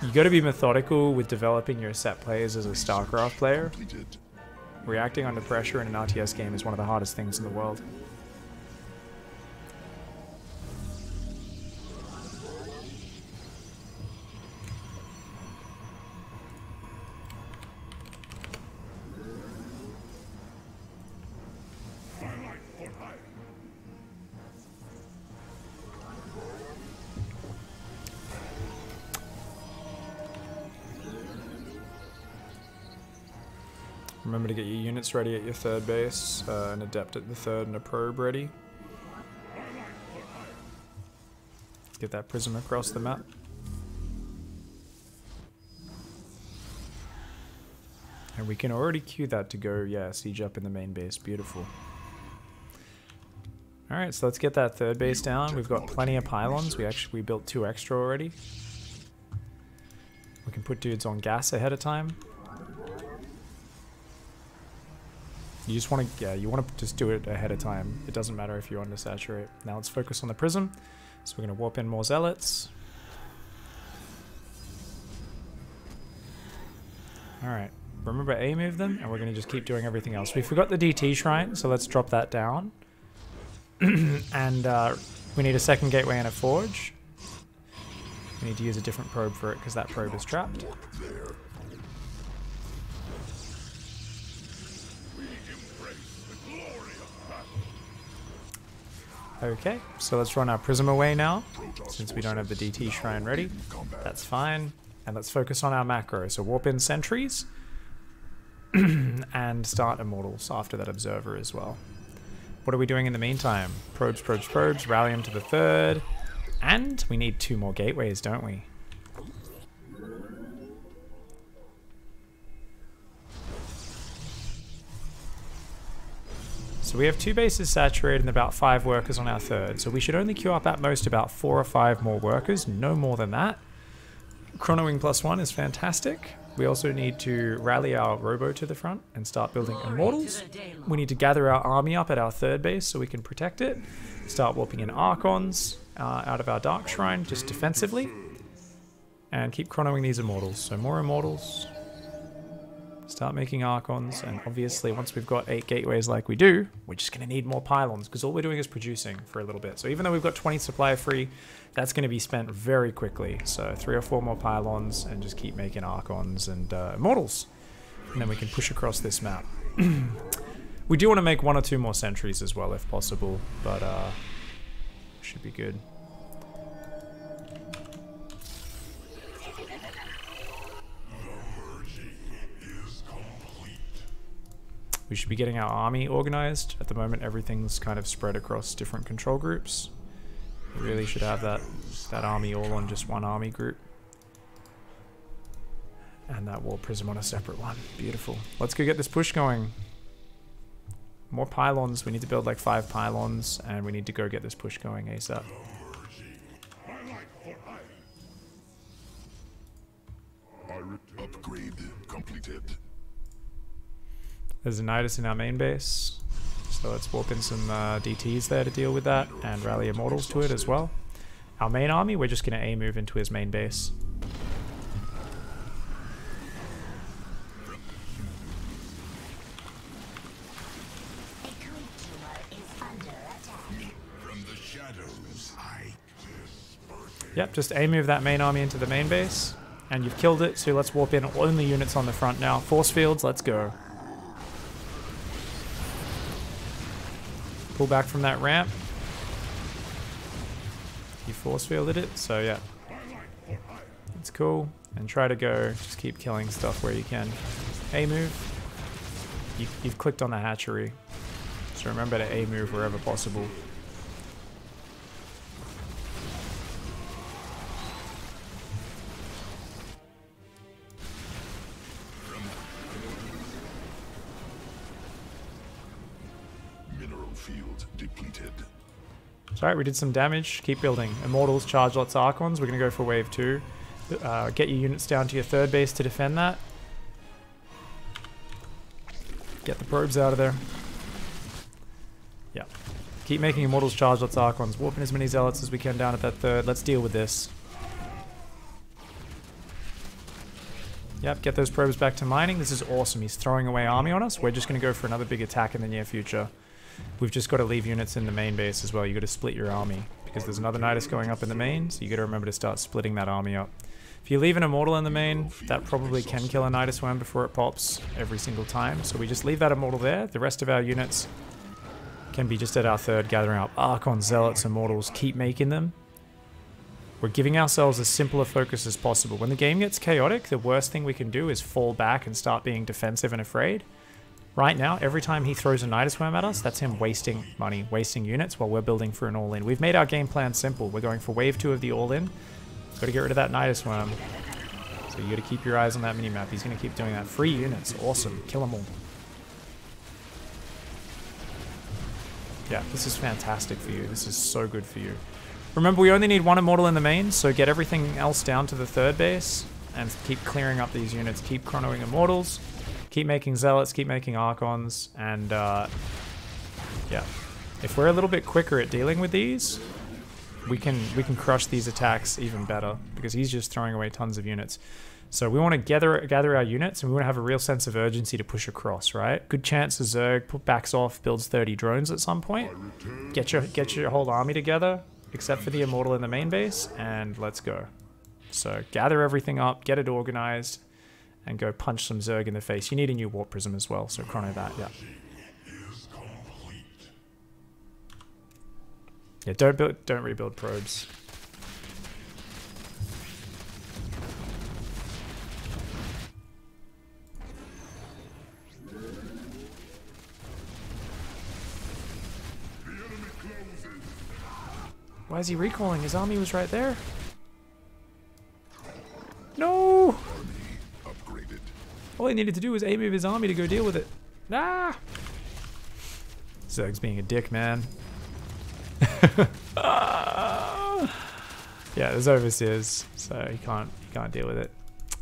S1: You got to be methodical with developing your set plays as a StarCraft player. Reacting under pressure in an RTS game is one of the hardest things in the world. Remember to get your units ready at your third base, an adept at the third and a probe ready. Get that prism across the map. And we can already queue that to go, yeah, siege up in the main base. Beautiful. Alright, so let's get that third base down. We've got plenty of pylons. We built 2 extra already. We can put dudes on gas ahead of time. You just want to, yeah, you want to just do it ahead of time. It doesn't matter if you undersaturate. Now let's focus on the prism. So we're going to warp in more zealots. Alright, remember A move them, and we're going to just keep doing everything else. We forgot the DT shrine, so let's drop that down. And we need a second gateway and a forge. We need to use a different probe for it, because that probe is trapped. Okay, so let's run our prism away now, since we don't have the DT shrine ready. That's fine. And let's focus on our macro. So warp in sentries, and start immortals after that observer as well. What are we doing in the meantime? Probes, probes, probes, rally them to the third. And we need 2 more gateways, don't we? So we have 2 bases saturated and about 5 workers on our third. So we should only queue up at most about 4 or 5 more workers, no more than that. Chronoing +1 is fantastic. We also need to rally our robo to the front and start building immortals. We need to gather our army up at our third base so we can protect it. Start warping in archons out of our dark shrine just defensively. And keep chronoing these immortals. So more immortals. Start making archons, and obviously once we've got 8 gateways like we do, we're just going to need more pylons, because all we're doing is producing for a little bit. So even though we've got 20 supply free, that's going to be spent very quickly. So 3 or 4 more pylons, and just keep making archons and immortals. And then we can push across this map. We do want to make 1 or 2 more sentries as well if possible, but should be good. We should be getting our army organized. At the moment, everything's kind of spread across different control groups. We really should have that army all on just one army group. And that war prism on a separate one. Beautiful. Let's go get this push going. More pylons. We need to build like 5 pylons, and we need to go get this push going ASAP.
S4: Upgrade completed.
S1: There's a Nidus in our main base, so let's warp in some DTs there to deal with that, and rally Immortals to it as well. Our main army, we're just going to A-move into his main base. Yep, just A-move that main army into the main base, and you've killed it, so let's warp in only units on the front now. Force fields, let's go. Pull back from that ramp. You force fielded it, so yeah. It's cool. And try to go, just keep killing stuff where you can. A-move. You've clicked on the hatchery, so remember to A-move wherever possible.
S4: Field depleted.
S1: Alright, we did some damage. Keep building. Immortals, charge lots of Archons. We're going to go for wave 2. Get your units down to your third base to defend that. Get the probes out of there. Yeah. Keep making Immortals, charge lots of Archons. Warping as many Zealots as we can down at that third. Let's deal with this. Yep, get those probes back to mining. This is awesome. He's throwing away army on us. We're just going to go for another big attack in the near future. We've just got to leave units in the main base as well. You got to split your army because there's another Nidus going up in the main, so you got to remember to start splitting that army up. If you leave an Immortal in the main, that probably can kill a Nidus worm before it pops every single time. So we just leave that Immortal there. The rest of our units can be just at our third, gathering up Archons, Zealots, Immortals. Keep making them. We're giving ourselves as simple a focus as possible. When the game gets chaotic, the worst thing we can do is fall back and start being defensive and afraid. Right now, every time he throws a Nidus worm at us, that's him wasting money, wasting units while we're building for an all-in. We've made our game plan simple. We're going for wave 2 of the all-in. Got to get rid of that Nidus worm. So you got to keep your eyes on that minimap. He's going to keep doing that. Free units. Awesome. Kill them all. Yeah, this is fantastic for you. This is so good for you. Remember, we only need 1 Immortal in the main, so get everything else down to the third base and keep clearing up these units. Keep chronoing Immortals. Keep making Zealots, keep making Archons, and yeah. If we're a little bit quicker at dealing with these, we can crush these attacks even better, because he's just throwing away tons of units. So we want to gather our units, and we want to have a real sense of urgency to push across, right? Good chance the Zerg backs off, builds 30 drones at some point. Get your whole army together, except for the Immortal in the main base, and let's go. So gather everything up, get it organized, and go punch some Zerg in the face. You need a new Warp Prism as well, so chrono that, yeah. Yeah, don't rebuild probes. Why is he recalling? His army was right there. No! All he needed to do was A-move his army to go deal with it. Ah! Zerg's being a dick, man. Yeah, there's overseers, so he can't deal with it.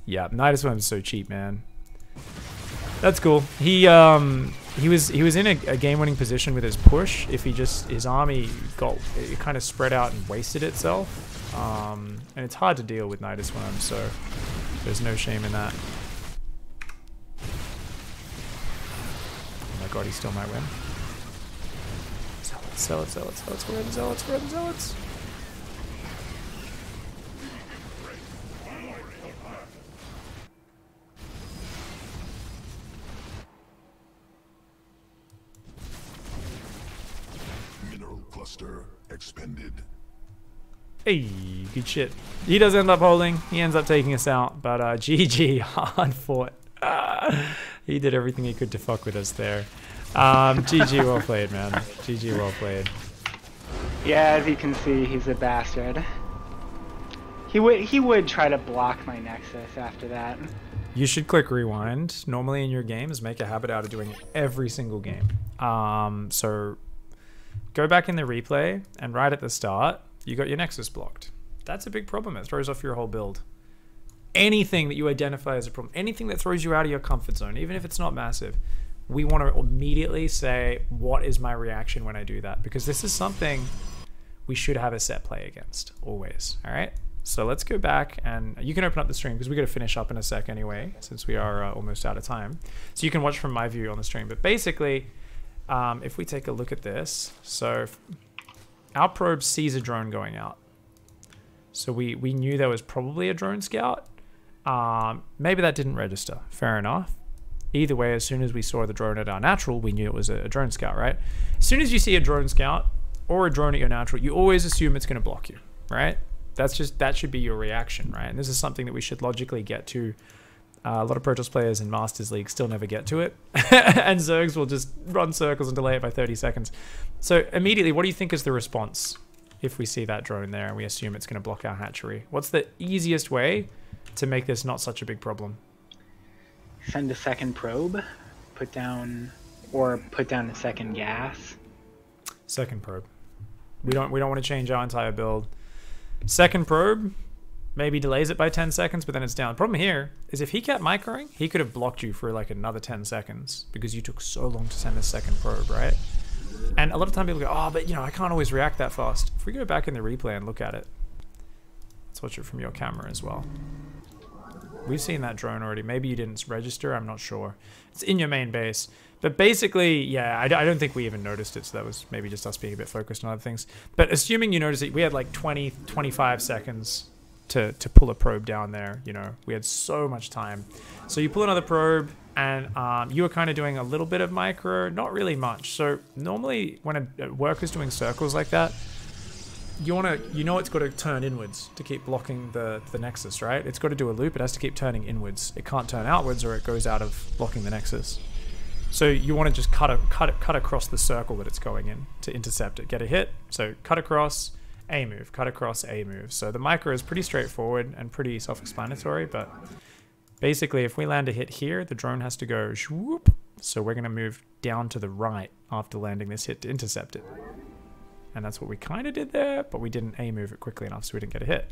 S1: Yeah, Nidus Worm's so cheap, man. That's cool. He was in a game-winning position with his push. If his army it kind of spread out and wasted itself, and it's hard to deal with Nidus Worm, so there's no shame in that. Oh my god, he still might win. Zealots, where are the Zealots? Where are the Zealots?
S4: Mineral cluster expended.
S1: Hey, good shit. He does end up holding. He ends up taking us out, but GG, hard fought. He did everything he could to fuck with us there. GG, well played, man. GG, well played.
S2: Yeah, as you can see, he's a bastard. He would try to block my Nexus after that.
S1: You should click rewind. Normally in your games, make a habit out of doing it every single game. So go back in the replay and right at the start, you got your Nexus blocked. That's a big problem. It throws off your whole build. Anything that you identify as a problem, anything that throws you out of your comfort zone, even if it's not massive, we want to immediately say, what is my reaction when I do that? Because this is something we should have a set play against, always, all right? So let's go back, and you can open up the stream because we got to finish up in a sec anyway, since we are almost out of time. So you can watch from my view on the stream. But basically, if we take a look at this, so our probe sees a drone going out. So we knew there was probably a drone scout. Maybe that didn't register. Fair enough. Either way, as soon as we saw the drone at our natural, we knew it was a drone scout, right? As soon as you see a drone scout or a drone at your natural, you always assume it's going to block you, right? That should be your reaction, right? And this is something that we should logically get to. A lot of Protoss players in Masters League still never get to it. And Zergs will just run circles and delay it by 30 seconds. So immediately, what do you think is the response if we see that drone there and we assume it's going to block our hatchery? What's the easiest way to make this not such a big problem?
S2: Send a second probe, put down a second gas.
S1: Second probe. We don't want to change our entire build. Second probe maybe delays it by 10 seconds, but then it's down. The problem here is if he kept microing, he could have blocked you for like another 10 seconds because you took so long to send a second probe, right? And a lot of time people go, oh, but you know, I can't always react that fast. If we go back in the replay and look at it, let's watch it from your camera as well. We've seen that drone already. Maybe you didn't register, I'm not sure. It's in your main base. But basically, yeah, I don't think we even noticed it, so that was maybe just us being a bit focused on other things. But assuming you noticed it, we had like 20, 25 seconds to pull a probe down there. You know, we had so much time. So you pull another probe, and you were kind of doing a little bit of micro, not really much. So normally when a worker's doing circles like that, you know it's got to turn inwards to keep blocking the nexus, right? It's got to do a loop. It has to keep turning inwards. It can't turn outwards or it goes out of blocking the nexus. So you want to just cut across the circle that it's going in to intercept it, get a hit. So cut across, A move, cut across, A move. So the micro is pretty straightforward and pretty self-explanatory, but basically if we land a hit here, the drone has to go whoop. So we're going to move down to the right after landing this hit to intercept it. And that's what we kind of did there, but we didn't A move it quickly enough so we didn't get a hit.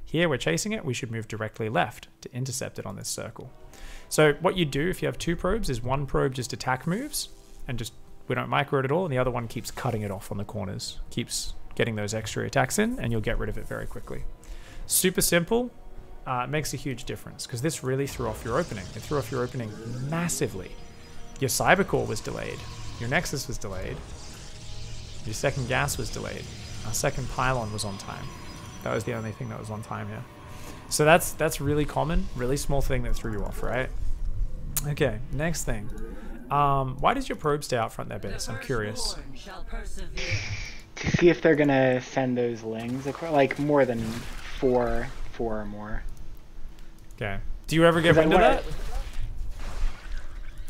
S1: Here we're chasing it, we should move directly left to intercept it on this circle. So what you do if you have two probes is one probe just attack moves and just we don't micro it at all, and the other one keeps cutting it off on the corners, keeps getting those extra attacks in, and you'll get rid of it very quickly. Super simple, makes a huge difference because this really threw off your opening. It threw off your opening massively. Your cyber core was delayed, your nexus was delayed, your second gas was delayed, our second pylon was on time. That was the only thing that was on time here. So that's really common, really small thing that threw you off, right? Okay, next thing. Why does your probe stay out front there, base? I'm curious.
S2: To see if they're gonna send those lings across, like more than four or more.
S1: Okay. Do you ever get wind of that?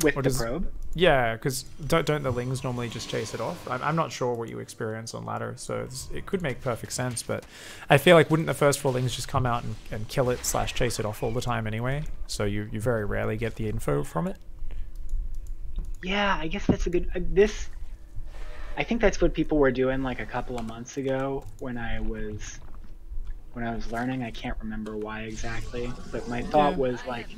S2: With the probe?
S1: Yeah, because don't the lings normally just chase it off? I'm not sure what you experience on ladder, so it could make perfect sense, but I feel like wouldn't the first four lings just come out and kill it / chase it off all the time anyway? So you very rarely get the info from it?
S2: Yeah, I guess that's a good... I think that's what people were doing like a couple of months ago when I was learning. I can't remember why exactly, but my thought was like...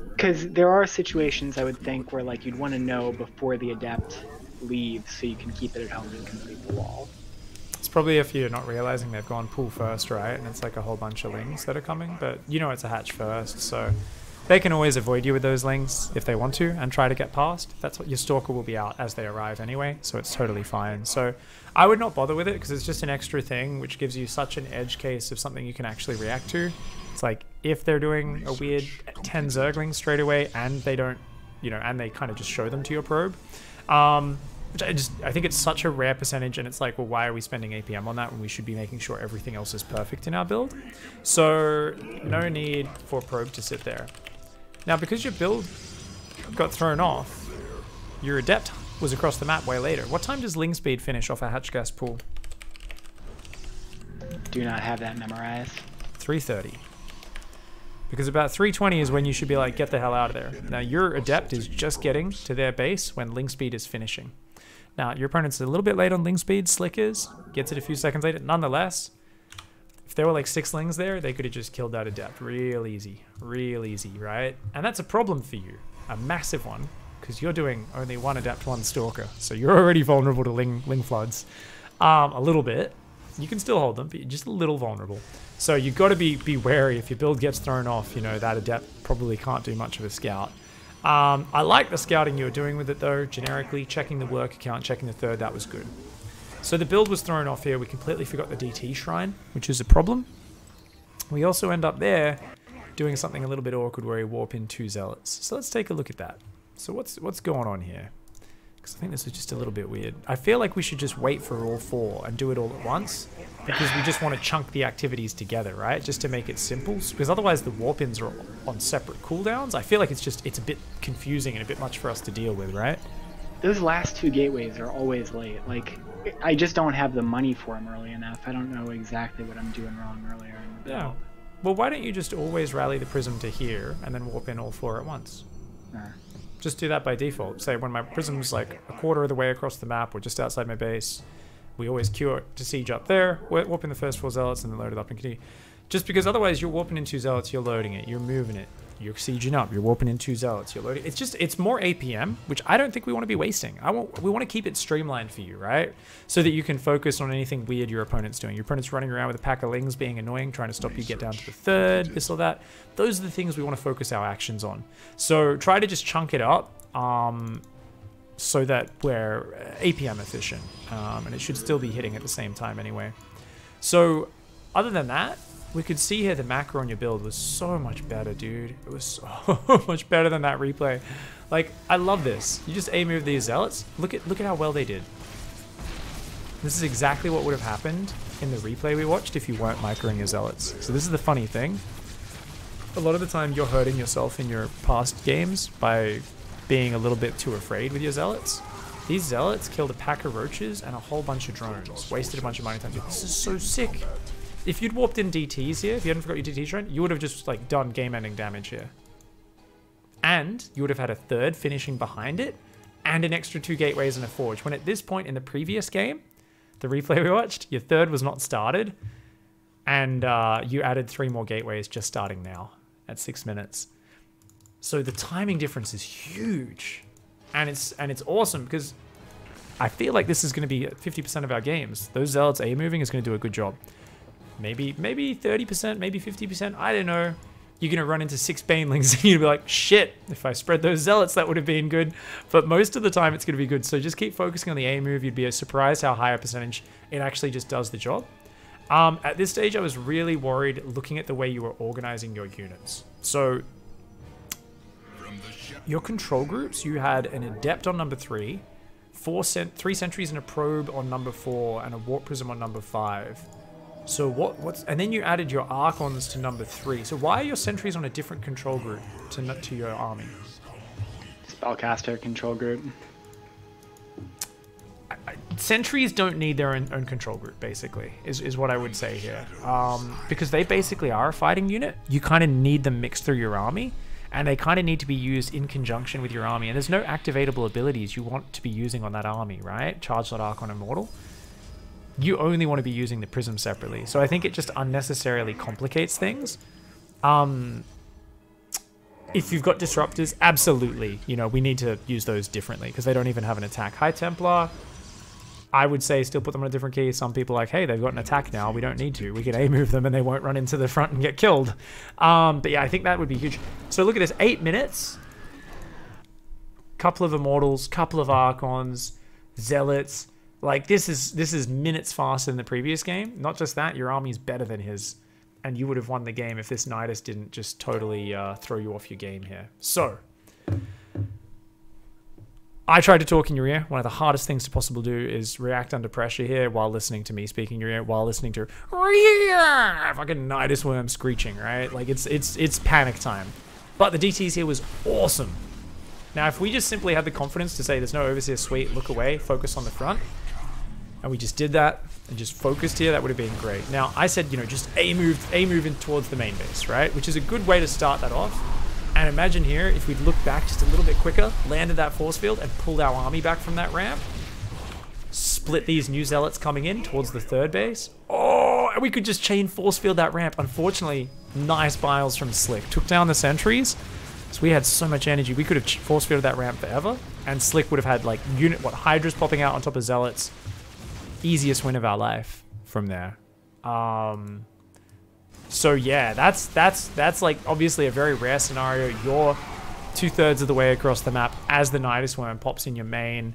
S2: Because there are situations I would think where like you'd want to know before the adept leaves so you can keep it at home and complete the wall.
S1: It's probably if you're not realizing they've gone pull first, right? And it's like a whole bunch of lings that are coming, but you know it's a hatch first, so they can always avoid you with those lings if they want to and try to get past. That's what your stalker will be out as they arrive anyway, so it's totally fine. So I would not bother with it because it's just an extra thing which gives you such an edge case of something you can actually react to. It's like if they're doing a weird 10 Zerglings straight away and they don't, you know, and they kind of just show them to your probe, which I think it's such a rare percentage, and it's like, well, why are we spending APM on that when we should be making sure everything else is perfect in our build? So no need for probe to sit there. Now, because your build got thrown off, your adept was across the map way later. What time does ling speed finish off a hatch gas pool?
S2: Do not have that memorized.
S1: 3:30. Because about 320 is when you should be like, get the hell out of there. Now, your Adept is just getting to their base when Link Speed is finishing. Now, your opponent's a little bit late on Link Speed, Slick is. Gets it a few seconds later. Nonetheless, if there were like 6 Lings there, they could have just killed that Adept. Real easy, right? And that's a problem for you. A massive one. Because you're doing only 1 Adept, 1 Stalker. So you're already vulnerable to Ling Floods. A little bit. You can still hold them, but you're just a little vulnerable. So you've got to be wary. If your build gets thrown off, you know, that Adept probably can't do much of a scout. I like the scouting you were doing with it, though. Generically, checking the work account, checking the third, that was good. So the build was thrown off here. We completely forgot the DT Shrine, which is a problem. We also end up there doing something a little bit awkward where we warp in 2 Zealots. So let's take a look at that. So what's going on here? Because I think this is just a little bit weird. I feel like we should just wait for all 4 and do it all at once. Because we just want to chunk the activities together, right? Just to make it simple. Because otherwise the warp-ins are on separate cooldowns. I feel like it's a bit confusing and a bit much for us to deal with, right?
S2: Those last 2 gateways are always late. Like, I just don't have the money for them early enough. I don't know exactly what I'm doing wrong earlier in the build.
S1: Yeah. Well, why don't you just always rally the Prism to here and then warp in all 4 at once? Just do that by default. Say when my Prism's like a quarter of the way across the map or just outside my base, we always queue it to siege up there, warp in the first 4 Zealots and then load it up and continue. Just because otherwise you're warping in 2 Zealots, you're loading it, you're moving it, you're sieging up, you're warping in 2 Zealots, you're loading. It's more APM, which I don't think we want to be wasting. We want to keep it streamlined for you, right? So that you can focus on anything weird your opponent's doing. Your opponent's running around with a pack of Lings being annoying, trying to stop you get down to the 3rd, this or that. Those are the things we want to focus our actions on. So try to just chunk it up so that we're APM efficient. And it should still be hitting at the same time anyway. So other than that, we could see here the macro on your build was so much better, dude. It was so much better than that replay. Like, I love this. You just A-move these Zealots. Look at how well they did. This is exactly what would have happened in the replay we watched if you weren't microing your Zealots. So this is the funny thing. A lot of the time you're hurting yourself in your past games by being a little bit too afraid with your Zealots. These Zealots killed a pack of roaches and a whole bunch of drones. Wasted a bunch of money. This is so sick. If you'd warped in DTs here, if you hadn't forgot your DT shrine, you would have just like done game-ending damage here. And you would have had a 3rd finishing behind it, and an extra 2 gateways and a forge. When at this point in the previous game, the replay we watched, your 3rd was not started, and you added 3 more gateways just starting now at 6 minutes. So the timing difference is huge, and it's awesome because I feel like this is going to be 50% of our games. Those Zealots A-moving is going to do a good job. Maybe 30%, maybe 50%, I don't know. You're going to run into 6 Banelings and you'll be like, shit, if I spread those Zealots, that would have been good. But most of the time, it's going to be good. So just keep focusing on the A move. You'd be surprised how high a percentage it actually just does the job. At this stage, I was really worried looking at the way you were organizing your units. So your control groups, you had an Adept on number 3, 3 Sentries and a Probe on number 4, and a Warp Prism on number 5. So and then you added your Archons to number 3. So why are your Sentries on a different control group to your army?
S2: Spellcaster control group.
S1: Sentries don't need their own control group, basically, is what I would say here. Because they basically are a fighting unit. You kind of need them mixed through your army, and they kind of need to be used in conjunction with your army. And there's no activatable abilities you want to be using on that army, right? Charge that Archon Immortal. You only want to be using the Prism separately. So I think it just unnecessarily complicates things. If you've got Disruptors, absolutely, you know, we need to use those differently because they don't even have an attack. High Templar, I would say still put them on a different key. Some people are like, hey, they've got an attack now. We don't need to. We can A-move them and they won't run into the front and get killed. But yeah, I think that would be huge. So look at this, 8 minutes. Couple of Immortals, couple of Archons, Zealots. Like, this is minutes faster than the previous game. Not just that, your army's better than his. And you would have won the game if this Nidus didn't just totally throw you off your game here. So, I tried to talk in your ear. One of the hardest things to possibly do is react under pressure here while listening to me speak in your ear, while listening to fucking Nidus worm screeching, right? Like, it's panic time. But the DTs here was awesome. Now, if we just simply had the confidence to say there's no Overseer Suite, look away, focus on the front, and we just did that and just focused here, that would have been great. Now, I said, you know, just A move in towards the main base, right? Which is a good way to start that off. And imagine here, if we'd looked back just a little bit quicker, landed that force field and pulled our army back from that ramp, split these new zealots coming in towards the third base. Oh, and we could just chain force field that ramp. Unfortunately, nice biles from Slick. Took down the sentries. So we had so much energy. We could have force fielded that ramp forever. And Slick would have had like Hydras popping out on top of zealots. Easiest win of our life from there. So yeah, that's like obviously a very rare scenario. You're 2/3 of the way across the map as the Nidus Worm pops in your main.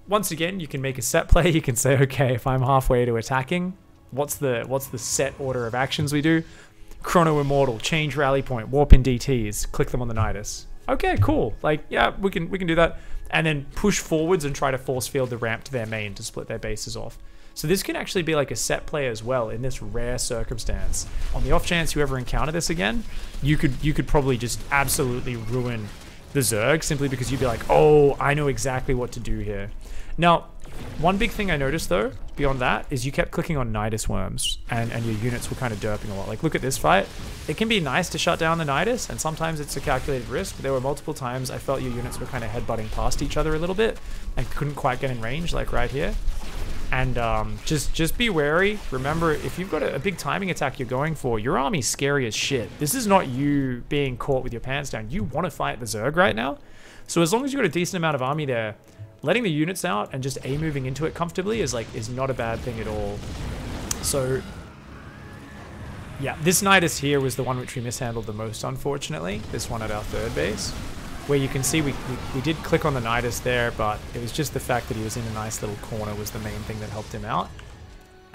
S1: Once again, you can make a set play. You can say, okay, if I'm halfway to attacking, what's the set order of actions we do? Chrono Immortal, change rally point, warp in DTs, click them on the Nidus. Okay, cool. Like, yeah, we can do that. And then push forwards and try to force field the ramp to their main to split their bases off. So this can actually be like a set play as well in this rare circumstance. On the off chance you ever encounter this again, you could probably just absolutely ruin the Zerg simply because you'd be like, oh, I know exactly what to do here. Now, one big thing I noticed though, beyond that, is you kept clicking on Nidus Worms and your units were kind of derping a lot. Like, look at this fight. It can be nice to shut down the Nidus, and sometimes it's a calculated risk, but there were multiple times I felt your units were kind of headbutting past each other a little bit and couldn't quite get in range, like right here. And just be wary. Remember, if you've got a big timing attack you're going for, your army's scary as shit. This is not you being caught with your pants down. You want to fight the Zerg right now. So as long as you've got a decent amount of army there, letting the units out and just moving into it comfortably is not a bad thing at all. So yeah, this Nidus here was the one which we mishandled the most, unfortunately. This one at our third base, where you can see we did click on the Nidus there, but it was just the fact that he was in a nice little corner was the main thing that helped him out.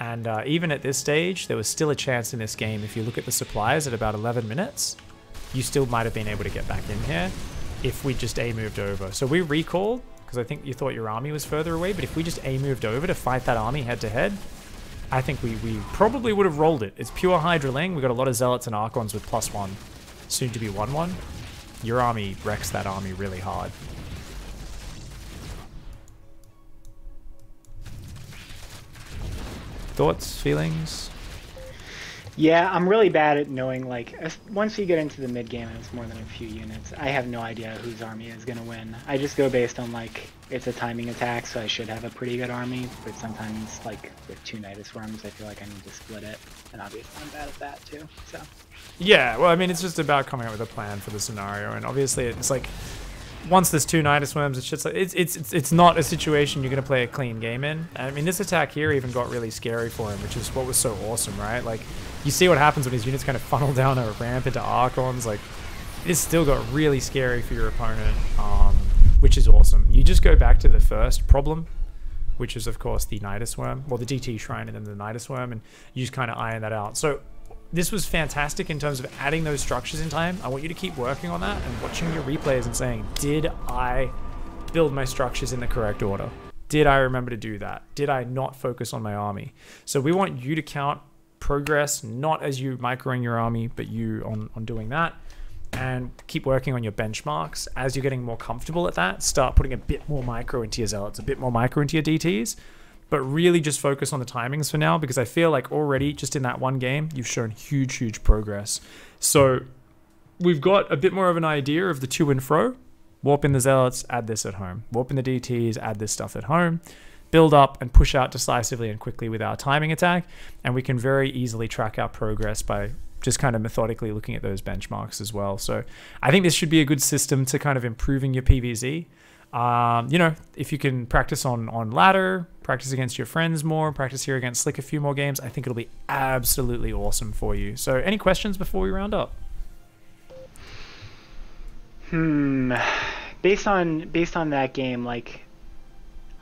S1: And even at this stage, there was still a chance in this game. If you look at the supplies at about 11 minutes, you still might have been able to get back in here if we just moved over. So we recalled, because I think you thought your army was further away, but if we just moved over to fight that army head to head, I think we probably would have rolled it. It's pure Hydraling. We got a lot of Zealots and Archons with +1, soon to be 1/1. Your army wrecks that army really hard. Thoughts, feelings?
S2: Yeah, I'm really bad at knowing, like, once you get into the mid game and it's more than a few units, I have no idea whose army is going to win. I just go based on, like, it's a timing attack, so I should have a pretty good army, but sometimes, like, with 2 Nidus Worms, I feel like I need to split it, and obviously I'm bad at that too, so.
S1: Yeah, well, I mean, it's just about coming up with a plan for the scenario, and obviously it's like, once there's 2 Nidus Worms, it's just like, it's not a situation you're going to play a clean game in. I mean, this attack here even got really scary for him, which is what was so awesome, right? Like, you see what happens when his units kind of funnel down a ramp into Archons. Like, this still got really scary for your opponent, which is awesome. You just go back to the first problem, which is, of course, the Nidus Worm, well, the DT Shrine and then the Nidus Worm, and you just kind of iron that out. So this was fantastic in terms of adding those structures in time. I want you to keep working on that and watching your replays and saying, did I build my structures in the correct order? Did I remember to do that? Did I not focus on my army? So we want you to count progress, not as you microing your army, but you on doing that. And keep working on your benchmarks. As you're getting more comfortable at that, start putting a bit more micro into your Zealots, a bit more micro into your DTs. But really just focus on the timings for now, because I feel like already just in that one game, you've shown huge progress. So we've got a bit more of an idea of the to and fro. Warp in the Zealots, add this at home. Warp in the DTs, add this stuff at home. Build up and push out decisively and quickly with our timing attack. And we can very easily track our progress by just kind of methodically looking at those benchmarks as well. So I think this should be a good system to kind of improving your PvZ. You know, if you can practice on ladder, practice against your friends more, practice here against Slick a few more games, I think it'll be absolutely awesome for you. So any questions before we round up?
S2: Based on that game, like,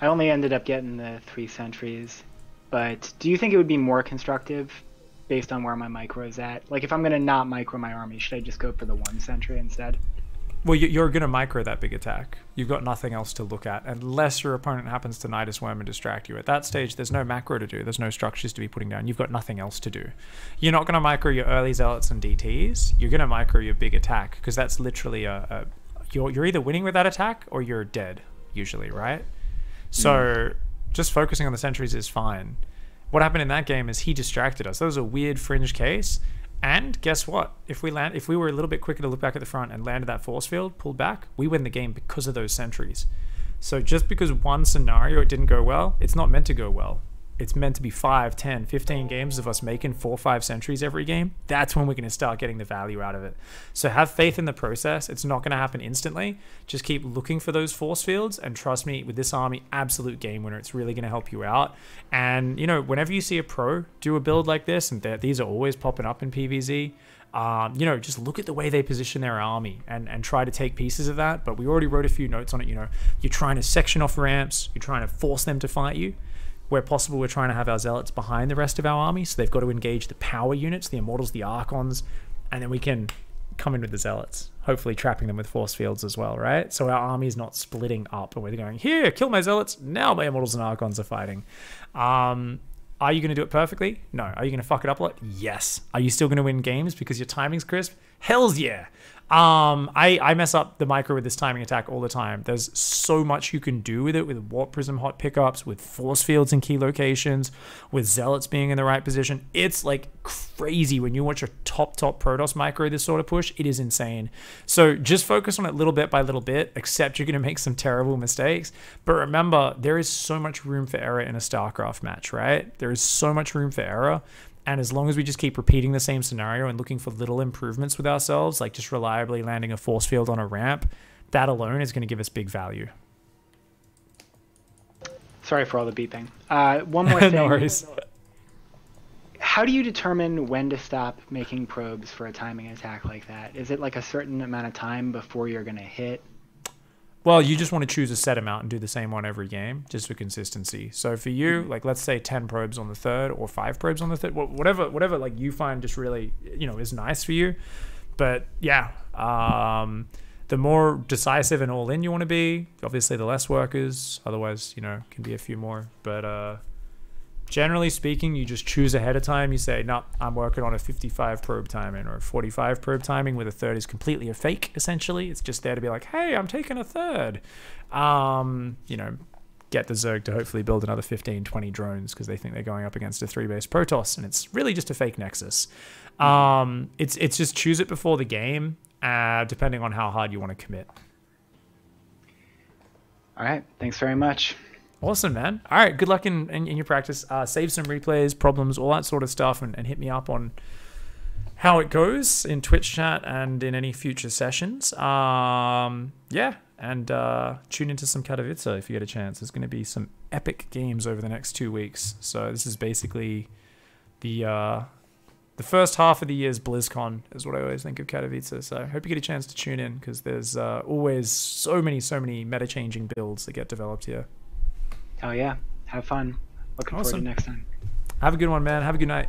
S2: I only ended up getting the 3 sentries, but do you think it would be more constructive based on where my micro is at? Like, if I'm going to not micro my army, should I just go for the 1 sentry instead?
S1: Well, you're going to micro that big attack. You've got nothing else to look at, unless your opponent happens to Nidus Worm and distract you. At that stage, there's no macro to do. There's no structures to be putting down. You've got nothing else to do. You're not going to micro your early Zealots and DTs. You're going to micro your big attack, because that's literally you're either winning with that attack or you're dead, usually, right? So just focusing on the sentries is fine. What happened in that game is he distracted us. That was a weird fringe case. And guess what? If we were a little bit quicker to look back at the front and landed that force field, pulled back, we win the game because of those sentries. So just because one scenario it didn't go well, it's not meant to go well. It's meant to be 5, 10, 15 games of us making 4 or 5 sentries every game. That's when we're going to start getting the value out of it. So have faith in the process. It's not going to happen instantly. Just keep looking for those force fields, and trust me, with this army, absolute game winner. It's really going to help you out. And, you know, whenever you see a pro do a build like this, and these are always popping up in PvZ, you know, just look at the way they position their army and try to take pieces of that. But we already wrote a few notes on it. You know, you're trying to section off ramps. You're trying to force them to fight you. Where possible, we're trying to have our zealots behind the rest of our army, so they've got to engage the power units, the immortals, the archons, and then we can come in with the zealots, hopefully trapping them with force fields as well, right? So our army is not splitting up and we're going, here, kill my zealots, now my immortals and archons are fighting. Are you going to do it perfectly? No. Are you going to fuck it up a lot? Yes. Are you still going to win games because your timing's crisp? Hells yeah. I mess up the micro with this timing attack all the time. There's so much you can do with it, with warp prism hot pickups, with force fields in key locations, with zealots being in the right position. It's like crazy when you watch a top Protoss micro this sort of push. It is insane. So just focus on it little bit by little bit, except you're going to make some terrible mistakes. But remember, there is so much room for error in a StarCraft match, right? There is so much room for error. And as long as we just keep repeating the same scenario and looking for little improvements with ourselves, like just reliably landing a force field on a ramp, that alone is going to give us big value.
S2: Sorry for all the beeping. One more thing.
S1: No worries.
S2: How do you determine when to stop making probes for a timing attack like that? Is it like a certain amount of time before you're going to hit?
S1: Well, you just want to choose a set amount and do the same one every game, just for consistency. So for you, like let's say 10 probes on the third or 5 probes on the third, whatever like you find just really, you know, is nice for you. But yeah, the more decisive and all in you want to be, obviously the less workers, otherwise, you know, can be a few more. But generally speaking, you just choose ahead of time. You say, no, I'm working on a 55 probe timing or a 45 probe timing, where the third is completely a fake, essentially. It's just there to be like, hey, I'm taking a third. You know, get the Zerg to hopefully build another 15, 20 drones because they think they're going up against a 3-base Protoss, and it's really just a fake Nexus. It's just choose it before the game, depending on how hard you want to commit.
S2: All right. Thanks very much.
S1: Awesome, man. All right, good luck in your practice. Save some replays, problems, all that sort of stuff, and hit me up on how it goes in Twitch chat and in any future sessions. Yeah, and tune into some Katowice if you get a chance. There's going to be some epic games over the next 2 weeks. So this is basically the first half of the year's BlizzCon is what I always think of Katowice. So I hope you get a chance to tune in, because there's always so many meta-changing builds that get developed here.
S2: Oh yeah, have fun. Looking forward to next time.
S1: Have a good one, man. Have a good night.